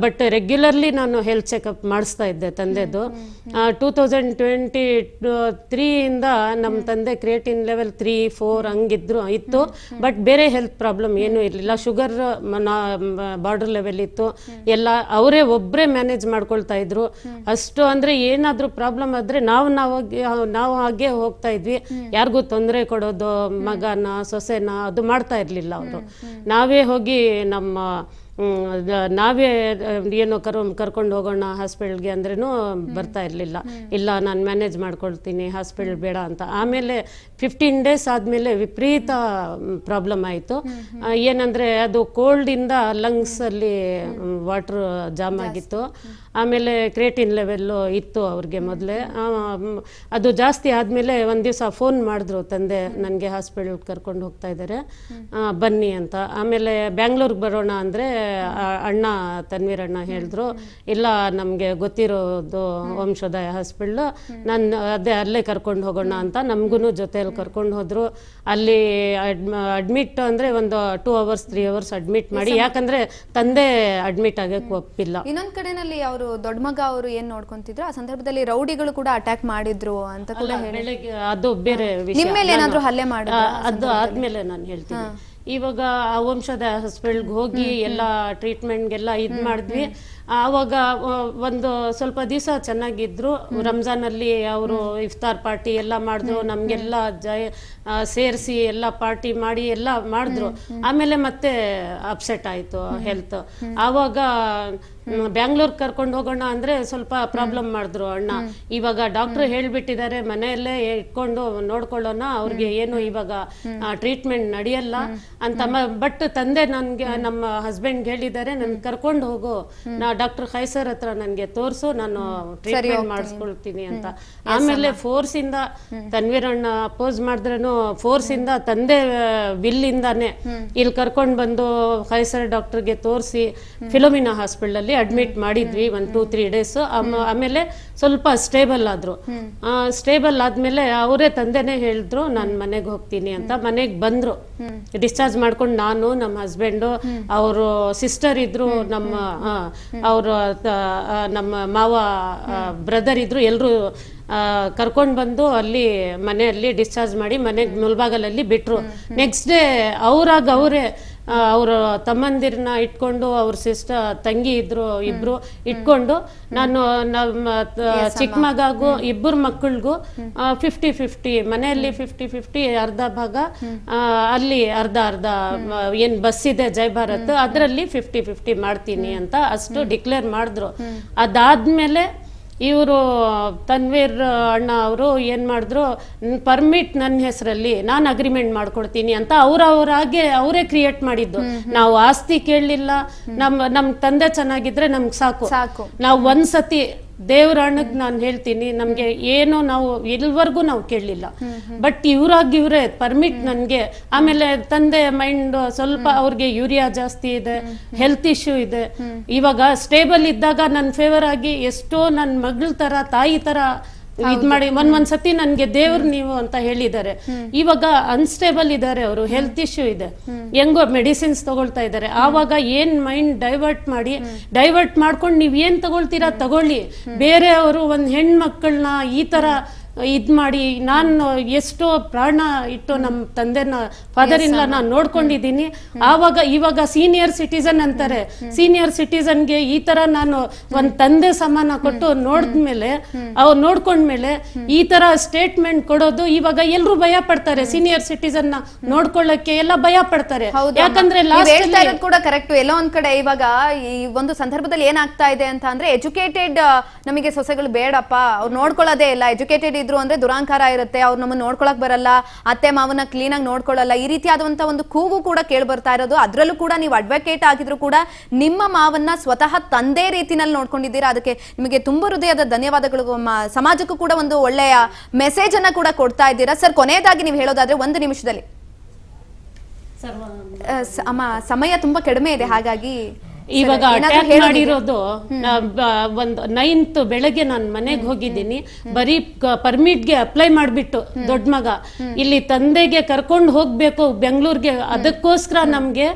ಬಟ್ ರೆಗ್ಯುಲರ್ಲಿ ನಾನು ಹೆಲ್ತ್ ಚೆಕಪ್ ಮಾಡಿಸ್ತಾ ಇದ್ದೆ ತಂದೆದು. 2023ಇಂದ ನಮ್ಮ ತಂದೆ ಕ್ರಿಯೇಟಿನ್ ಲೆವೆಲ್ 3-4 ಹಂಗಿದ್ರು ಇತ್ತು, ಬಟ್ ಬೇರೆ ಹೆಲ್ತ್ ಪ್ರಾಬ್ಲಮ್ ಏನೂ ಇರಲಿಲ್ಲ. ಶುಗರ್ ಬಾರ್ಡರ್ ಲೆವೆಲ್ ಇತ್ತು, ಎಲ್ಲ ಅವರೇ ಒಬ್ಬರೇ ಮ್ಯಾನೇಜ್ ಮಾಡ್ಕೊಳ್ತಾ ಇದ್ರು. ಅಷ್ಟು ಅಂದರೆ ಏನಾದರೂ ಪ್ರಾಬ್ಲಮ್ ಆದರೆ ನಾವು ಹಾಗೆ ಹೋಗ್ತಾ ಇದ್ವಿ, ಯಾರಿಗೂ ತೊಂದರೆ ಕೊಡೋದು, ಮಗನ ಸೊಸೆನ ಅದು ಮಾಡ್ತಾ ಇರಲಿಲ್ಲ ಅವರು. ನಾವೇ ಹೋಗಿ ನಾವೇ ಏನೋ ಕರ್ಕೊಂಡು ಹೋಗೋಣ ಹಾಸ್ಪಿಟಲ್ಗೆ ಅಂದ್ರೂ ಬರ್ತಾ ಇರಲಿಲ್ಲ. ಇಲ್ಲ ನಾನು ಮ್ಯಾನೇಜ್ ಮಾಡ್ಕೊಳ್ತೀನಿ, ಹಾಸ್ಪಿಟಲ್ ಬೇಡ ಅಂತ. ಆಮೇಲೆ 15 days ಆದಮೇಲೆ ವಿಪರೀತ ಪ್ರಾಬ್ಲಮ್ ಆಯಿತು. ಏನಂದರೆ ಅದು ಕೋಲ್ಡಿಂದ ಲಂಗ್ಸಲ್ಲಿ ವಾಟ್ರ್ ಜಾಮ್ ಆಗಿತ್ತು. ಆಮೇಲೆ ಕ್ರಿಯೇಟಿನ್ ಲೆವೆಲ್ಲು ಇತ್ತು ಅವ್ರಿಗೆ ಮೊದಲೇ. ಅದು ಜಾಸ್ತಿ ಆದಮೇಲೆ ಒಂದು ದಿವಸ ಫೋನ್ ಮಾಡಿದ್ರು ತಂದೆ, ನನಗೆ ಹಾಸ್ಪಿಟಲ್ಗೆ ಕರ್ಕೊಂಡು ಹೋಗ್ತಾ ಇದ್ದಾರೆ ಬನ್ನಿ ಅಂತ. ಆಮೇಲೆ ಬ್ಯಾಂಗ್ಳೂರ್ಗೆ ಬರೋಣ ಅಂದರೆ ತನ್ವೀರ್ ಅಣ್ಣ ಹೇಳಿದ್ರು, ಇಲ್ಲ ನಮಗೆ ಗೊತ್ತಿರೋದು ವಂಶೋದಯ ಹಾಸ್ಪಿಟ್ಲು, ನಾನು ಅಲ್ಲೇ ಕರ್ಕೊಂಡು ಹೋಗೋಣ ಅಂತ ನಮಗೂ ಜೊತೆಯಲ್ಲಿ ಕರ್ಕೊಂಡು ಹೋದರು. ಅಲ್ಲಿ ಅಡ್ಮಿಟ್ ಅಂದರೆ ಒಂದು 2 hours 3 hours ಅಡ್ಮಿಟ್ ಮಾಡಿ, ಯಾಕಂದರೆ ತಂದೆ ಅಡ್ಮಿಟ್ ಆಗೋಕ್ಕೆ ಒಪ್ಪಿಲ್ಲ. ಇನ್ನೊಂದು ಕಡೆನಲ್ಲಿ ಅವರು ಅವರು ದೊಡ್ಡ ಮಗ ಅವರು ಏನ್ ನೋಡ್ಕೊಂತಿದ್ರು, ಆ ಸಂದರ್ಭದಲ್ಲಿ ರೌಡಿಗಳು ಕೂಡ ಅಟ್ಯಾಕ್ ಮಾಡಿದ್ರು ಅಂತ ಕೂಡ ಹೇಳಿ. ಬೆಳಗ್ಗೆ ಅದು ಬೇರೆ ವಿಷಯ. ನಿಮ್ಮ ಮೇಲೆ ಏನಾದ್ರು ಹಲ್ಲೆ ಮಾಡಿದ್ರಾ? ಅದು ಆದ್ಮೇಲೆ ನಾನು ಹೇಳ್ತೀನಿ. ಇವಾಗ ಆ ವಂಶದ ಹಾಸ್ಪಿಟಲ್ಗೆ ಹೋಗಿ ಎಲ್ಲ ಟ್ರೀಟ್ಮೆಂಟ್ಗೆಲ್ಲ ಇದು ಮಾಡಿದ್ವಿ. ಆವಾಗ ಒಂದು ಸ್ವಲ್ಪ ದಿವಸ ಚೆನ್ನಾಗಿದ್ರು. ರಂಜಾನಲ್ಲಿ ಅವರು ಇಫ್ತಾರ್ ಪಾರ್ಟಿ ಎಲ್ಲ ಮಾಡಿದ್ರು, ನಮಗೆಲ್ಲ ಸೇರಿಸಿ ಎಲ್ಲ ಪಾರ್ಟಿ ಮಾಡಿ ಎಲ್ಲ ಮಾಡಿದ್ರು. ಆಮೇಲೆ ಮತ್ತೆ ಅಪ್ಸೆಟ್ ಆಯಿತು ಹೆಲ್ತ್. ಆವಾಗ ಬ್ಯಾಂಗ್ಳೂರ್ ಕರ್ಕೊಂಡು ಹೋಗೋಣ ಅಂದರೆ ಸ್ವಲ್ಪ ಪ್ರಾಬ್ಲಮ್ ಮಾಡಿದ್ರು ಅಣ್ಣ. ಇವಾಗ ಡಾಕ್ಟ್ರು ಹೇಳ್ಬಿಟ್ಟಿದ್ದಾರೆ ಮನೆಯಲ್ಲೇ ಇಟ್ಕೊಂಡು ನೋಡ್ಕೊಳ್ಳೋಣ, ಅವ್ರಿಗೆ ಏನು ಇವಾಗ ಟ್ರೀಟ್ಮೆಂಟ್ ನಡೆಯಲ್ಲ ಅಂತ. ಬಟ್ ತಂದೆ ನನಗೆ ನಮ್ಮ ಹಸ್ಬೆಂಡ್ಗೆ ಹೇಳಿದ್ದಾರೆ, ನನ್ಗೆ ಕರ್ಕೊಂಡು ಹೋಗು, ಡಾಕ್ಟರ್ ಖೈಸರ್ ಹತ್ರ ನನಗೆ ತೋರಿಸು, ನಾನು ಟ್ರೀಟ್ಮೆಂಟ್ ಮಾಡಿಸ್ಕೊಳ್ತೀನಿ ಅಂತ. ಆಮೇಲೆ ಫೋರ್ಸಿಂದ ತನ್ವೀರ್ ಅಣ್ಣ ಅಪೋಸ್ ಮಾಡಿದ್ರೂ ಫೋರ್ಸಿಂದ ತಂದೆ ವಿಲ್ಲಿಂದಾನೆ ಇಲ್ಲಿ ಕರ್ಕೊಂಡು ಬಂದು ಖೈಸರ್ ಡಾಕ್ಟರ್ಗೆ ತೋರಿಸಿ ಫಿಲೋಮಿನಾ ಹಾಸ್ಪಿಟಲಲ್ಲಿ ಅಡ್ಮಿಟ್ ಮಾಡಿದ್ವಿ 1-2-3 ಡೇಸ್. ಆಮೇಲೆ ಸ್ವಲ್ಪ ಸ್ಟೇಬಲ್ ಆದ್ರು. ಸ್ಟೇಬಲ್ ಆದ್ಮೇಲೆ ಅವರೇ ತಂದೆನೇ ಹೇಳಿದ್ರು ನಾನು ಮನೆಗೆ ಹೋಗ್ತೀನಿ ಅಂತ. ಮನೆಗೆ ಬಂದ್ರು, ಡಿಸ್ಚಾರ್ಜ್ ಮಾಡ್ಕೊಂಡು ನಾನು, ನಮ್ಮ ಹಸ್ಬೆಂಡು, ಅವರು ಸಿಸ್ಟರ್ ಇದ್ರು, ನಮ್ಮ ಮಾವ ಬ್ರದರ್ ಇದ್ರು, ಎಲ್ಲರೂ ಕರ್ಕೊಂಡು ಬಂದು ಅಲ್ಲಿ ಮನೆಯಲ್ಲಿ ಡಿಸ್ಚಾರ್ಜ್ ಮಾಡಿ ಮನೆಗೆ ಮುಲ್ಬಾಗಲಲ್ಲಿ ಬಿಟ್ರು. ನೆಕ್ಸ್ಟ್ ಡೇ ಅವರೇ ಅವ್ರ ತಮ್ಮಂದಿರನ್ನ ಇಟ್ಕೊಂಡು, ಅವ್ರ ತಂಗಿ ಇದ್ರು, ಇಬ್ರು ಇಟ್ಕೊಂಡು, ನಾನು ನಮ್ಮ ಚಿಕ್ಕ ಮಗಾಗೂ ಇಬ್ಬರು ಮಕ್ಕಳಿಗೂ 50-50 ಮನೆಯಲ್ಲಿ 50-50 ಅರ್ಧ ಭಾಗ, ಅಲ್ಲಿ ಅರ್ಧ ಏನ್ ಬಸ್ ಇದೆ ಜೈ ಭಾರತ್ ಅದರಲ್ಲಿ 50-50 ಮಾಡ್ತೀನಿ ಅಂತ ಅಷ್ಟು ಡಿಕ್ಲೇರ್ ಮಾಡಿದ್ರು. ಅದಾದ್ಮೇಲೆ ಇವರು ತನ್ವೀರ್ ಅಣ್ಣ ಅವರು ಏನು ಮಾಡಿದ್ರು, ಪರ್ಮಿಟ್ ನನ್ನ ಹೆಸರಲ್ಲಿ ನಾನು ಅಗ್ರಿಮೆಂಟ್ ಮಾಡ್ಕೊಡ್ತೀನಿ ಅಂತ ಅವರೇ ಕ್ರಿಯೇಟ್ ಮಾಡಿದ್ದು. ನಾವು ಆಸ್ತಿ ಕೇಳಲಿಲ್ಲ, ನಮ್ಮ ತಂದೆ ಚೆನ್ನಾಗಿದ್ರೆ ನಮ್ಗೆ ಸಾಕು. ನಾವು ಒಂದ್ಸತಿ ದೇವ್ರ ಹಣ್ಣಗೆ ನಾನು ಹೇಳ್ತೀನಿ, ನಮಗೆ ಏನು ನಾವು ಇಲ್ಲಿವರೆಗೂ ನಾವು ಕೇಳಲಿಲ್ಲ. ಬಟ್ ಇವರೇ ಪರ್ಮಿಟ್ ನನಗೆ. ಆಮೇಲೆ ತಂದೆ ಮೈಂಡ್ ಸ್ವಲ್ಪ ಅವ್ರಿಗೆ ಯೂರಿಯಾ ಜಾಸ್ತಿ ಇದೆ, ಹೆಲ್ತ್ ಇಶ್ಯೂ ಇದೆ. ಇವಾಗ ಸ್ಟೇಬಲ್ ಇದ್ದಾಗ ನನ್ನ ಫೇವರ್ ಆಗಿ ಎಷ್ಟೋ ನನ್ನ ಮಗಳ ತರ ತಾಯಿ ತರ ಇದ್ ಮಾಡಿ ಒಂದ್ಸತಿ ನನ್ಗೆ ದೇವ್ರು ನೀವು ಅಂತ ಹೇಳಿದ್ದಾರೆ. ಇವಾಗ ಅನ್ಸ್ಟೇಬಲ್ ಇದ್ದಾರೆ, ಅವರು ಹೆಲ್ತ್ ಇಶ್ಯೂ ಇದೆ, ಹೆಂಗೋ ಮೆಡಿಸಿನ್ಸ್ ತಗೊಳ್ತಾ ಇದ್ದಾರೆ. ಆವಾಗ ಏನ್ ಮೈಂಡ್ ಡೈವರ್ಟ್ ಮಾಡ್ಕೊಂಡು ನೀವ್ ಏನ್ ತಗೊಳ್ತೀರಾ ತಗೊಳ್ಳಿ. ಬೇರೆಯವರು ಒಂದ್ ಹೆಣ್ಮಕ್ಳನ್ನ ಈ ತರ ಇದ್ ಮಾಡಿ, ನಾನು ಎಷ್ಟೋ ಪ್ರಾಣ ಇಟ್ಟು ನಮ್ಮ ತಂದೆನ ಫಾದರ್ ಇನ್ ಲಾ ನಾನು ನೋಡ್ಕೊಂಡಿದ್ದೀನಿ. ಇವಾಗ ಸೀನಿಯರ್ ಸಿಟಿಸನ್ ಅಂತಾರೆ. ಸೀನಿಯರ್ ಸಿಟಿಸನ್ಗೆ ಈ ತರ ನಾನು ಒಂದ್ ತಂದೆ ಸಮಾನ ಕೊಟ್ಟು ನೋಡಿದ್ಮೇಲೆ, ಅವ್ರು ನೋಡ್ಕೊಂಡ್ಮೇಲೆ ಈ ತರ ಸ್ಟೇಟ್ಮೆಂಟ್ ಕೊಡೋದು, ಇವಾಗ ಎಲ್ರು ಭಯ ಪಡ್ತಾರೆ. ಸೀನಿಯರ್ ಸಿಟಿಸನ್ ನ ನೋಡ್ಕೊಳ್ಳಕ್ಕೆ ಎಲ್ಲ ಭಯ ಪಡ್ತಾರೆ. ಯಾಕಂದ್ರೆ ಕೂಡ ಕರೆಕ್ಟ್. ಎಲ್ಲೋ ಒಂದ್ ಕಡೆ ಇವಾಗ ಈ ಒಂದು ಸಂದರ್ಭದಲ್ಲಿ ಏನಾಗ್ತಾ ಇದೆ ಅಂತ ಅಂದ್ರೆ, ಎಜುಕೇಟೆಡ್ ನಮಗೆ ಸೊಸೆಗಳು ಬೇಡಪ್ಪ, ಅವ್ರು ನೋಡ್ಕೊಳ್ಳೋದೇ ಇಲ್ಲ. ಎಜುಕೇಟೆಡ್ ಇದ್ರು ಅಂದ್ರೆ ದುರಾಂಕಾರ ಇರುತ್ತೆ, ಅವ್ರು ನಮ್ಮನ್ನ ನೋಡ್ಕೊಳಕ್ ಬರಲ್ಲ, ಅತ್ತೆ ಮಾವನ ಕ್ಲೀನ್ ಆಗಿ ನೋಡ್ಕೊಳ್ಳಲ್ಲ, ಈ ರೀತಿಯಾದಂತ ಒಂದು ಕೂಗು ಕೂಡ ಕೇಳಿ ಬರ್ತಾ ಇರೋದು. ಅದ್ರಲ್ಲೂ ಕೂಡ ನೀವು ಅಡ್ವೊಕೇಟ್ ಆಗಿದ್ರು ಕೂಡ ನಿಮ್ಮ ಮಾವನ್ನ ಸ್ವತಃ ತಂದೆ ರೀತಿನಲ್ಲಿ ನೋಡ್ಕೊಂಡಿದ್ದೀರಾ. ಅದಕ್ಕೆ ನಿಮಗೆ ತುಂಬ ಹೃದಯದ ಧನ್ಯವಾದಗಳು. ಸಮಾಜಕ್ಕೂ ಕೂಡ ಒಂದು ಒಳ್ಳೆಯ ಮೆಸೇಜ್ ಅನ್ನ ಕೂಡ ಕೊಡ್ತಾ ಇದ್ದೀರಾ. ಸರ್, ಕೊನೆಯದಾಗಿ ನೀವು ಹೇಳೋದಾದ್ರೆ 1 ನಿಮಿಷದಲ್ಲಿ. ಸಮಯ ತುಂಬಾ ಕಡಿಮೆ ಇದೆ, ಹಾಗಾಗಿ ಇವಾಗ ಅಟ್ಯಾಕ್ ಮಾಡಿರೋದು ಒಂದು 9th ಬೆಳಗ್ಗೆ ನಾನು ಮನೆಗೆ ಹೋಗಿದ್ದೀನಿ. ಬರೀ ಪರ್ಮಿಟ್ಗೆ ಅಪ್ಲೈ ಮಾಡ್ಬಿಟ್ಟು ದೊಡ್ಡ ಮಗ ಇಲ್ಲಿ ತಂದೆಗೆ ಕರ್ಕೊಂಡು ಹೋಗ್ಬೇಕು ಬೆಂಗಳೂರಿಗೆ, ಅದಕ್ಕೋಸ್ಕರ ನಮ್ಗೆ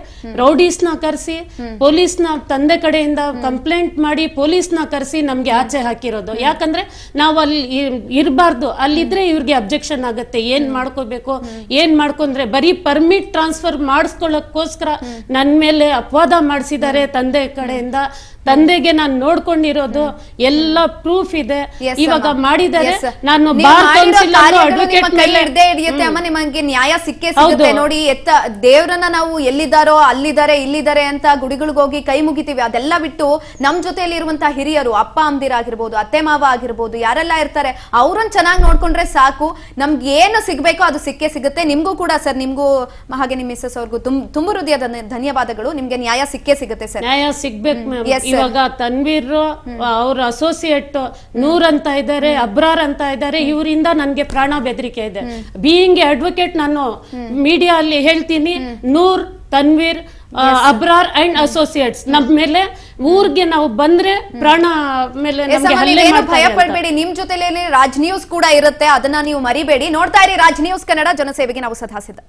ರೌಡೀಸ್ನ ಕರೆಸಿ, ಪೊಲೀಸ್ನ ತಂದೆ ಕಡೆಯಿಂದ ಕಂಪ್ಲೇಂಟ್ ಮಾಡಿ ಪೊಲೀಸ್ನ ಕರೆಸಿ ನಮ್ಗೆ ಆಚೆ ಹಾಕಿರೋದು. ಯಾಕಂದ್ರೆ ನಾವು ಅಲ್ಲಿ ಇರಬಾರ್ದು, ಅಲ್ಲಿದ್ರೆ ಇವ್ರಿಗೆ ಅಬ್ಜೆಕ್ಷನ್ ಆಗುತ್ತೆ. ಏನ್ ಮಾಡ್ಕೊಂಡ್ರೆ ಬರೀ ಪರ್ಮಿಟ್ ಟ್ರಾನ್ಸ್ಫರ್ ಮಾಡಿಸ್ಕೊಳ್ಳೋಕ್ಕೋಸ್ಕರ ನನ್ನ ಮೇಲೆ ಅಪವಾದ ಮಾಡಿಸಿದ್ದಾರೆ ತಂದೆ ಕಡೆಯಿಂದ. ತಂದೆಗೆ ನಾನು ನೋಡ್ಕೊಂಡಿರೋದು ಎಲ್ಲ ಪ್ರೂಫ್ ಇದೆ. ಇವಾಗ ಮಾಡಿದ್ದಾರೆ. ನಾನು ನಿಮಗೆ ನ್ಯಾಯ ಸಿಕ್ಕೇ ಸಿಗುತ್ತೆ ನೋಡಿ. ದೇವ್ರನ್ನ ನಾವು ಎಲ್ಲಿದ್ದಾರೋ ಇಲ್ಲಿದ್ದಾರೆ ಅಂತ ಗುಡಿಗಳಿಗೆ ಹೋಗಿ ಕೈ ಮುಗಿತೀವಿ. ಅದೆಲ್ಲ ಬಿಟ್ಟು ನಮ್ ಜೊತೆಯಲ್ಲಿ ಇರುವಂತಹ ಹಿರಿಯರು, ಅಪ್ಪ ಅಮ್ಮದಿರ ಆಗಿರ್ಬೋದು, ಅತ್ತೆ ಮಾವ ಆಗಿರ್ಬೋದು, ಯಾರೆಲ್ಲ ಇರ್ತಾರೆ ಅವ್ರನ್ನ ಚೆನ್ನಾಗಿ ನೋಡ್ಕೊಂಡ್ರೆ ಸಾಕು. ನಮ್ಗೆ ಏನು ಸಿಗ್ಬೇಕೋ ಅದು ಸಿಕ್ಕೇ ಸಿಗುತ್ತೆ. ನಿಮ್ಗೂ ಕೂಡ ಸರ್, ನಿಮ್ಗೂ ಹಾಗೆ ನಿಮ್ಮ ಮಿಸ್ಸಸ್ ಅವ್ರಿಗೂ ತುಂಬ ಹೃದಯದ ಧನ್ಯವಾದಗಳು. ನಿಮ್ಗೆ ನ್ಯಾಯ ಸಿಕ್ಕೇ ಸಿಗುತ್ತೆ ಸರ್. ನ್ಯಾಯ ಸಿಗ್ಬೇಕು. ಇವಾಗ ತನ್ವೀರ್ ಅವ್ರ ಅಸೋಸಿಯೇಟ್ ನೂರ್ ಅಂತ ಇದ್ದಾರೆ, ಅಬ್ರಾರ್ ಅಂತ ಇದ್ದಾರೆ. ಇವರಿಂದ ನನ್ಗೆ ಪ್ರಾಣ ಬೆದರಿಕೆ ಇದೆ. ಬೀಯಿಂಗ್ ಅಡ್ವೊಕೇಟ್ ನಾನು ಮೀಡಿಯಾ ಅಲ್ಲಿ ಹೇಳ್ತೀನಿ, ನೂರ್, ತನ್ವೀರ್, ಅಬ್ರಾರ್ ಅಂಡ್ ಅಸೋಸಿಯೇಟ್ಸ್ ನಮ್ಮ ಮೇಲೆ ಊರ್ಗೆ ನಾವು ಬಂದ್ರೆ ಪ್ರಾಣ ಮೇಲೆ ಭಯ ಪಡಬೇಡಿ. ನಿಮ್ ಜೊತೆಲಿ ರಾಜ್ ನ್ಯೂಸ್ ಕೂಡ ಇರುತ್ತೆ, ಅದನ್ನ ನೀವು ಮರಿಬೇಡಿ. ನೋಡ್ತಾ ಇರಿ ರಾಜ್ ನ್ಯೂಸ್ ಕನ್ನಡ, ಜನಸೇವೆಗೆ ನಾವು ಸದಾ ಸಿದ್ಧ.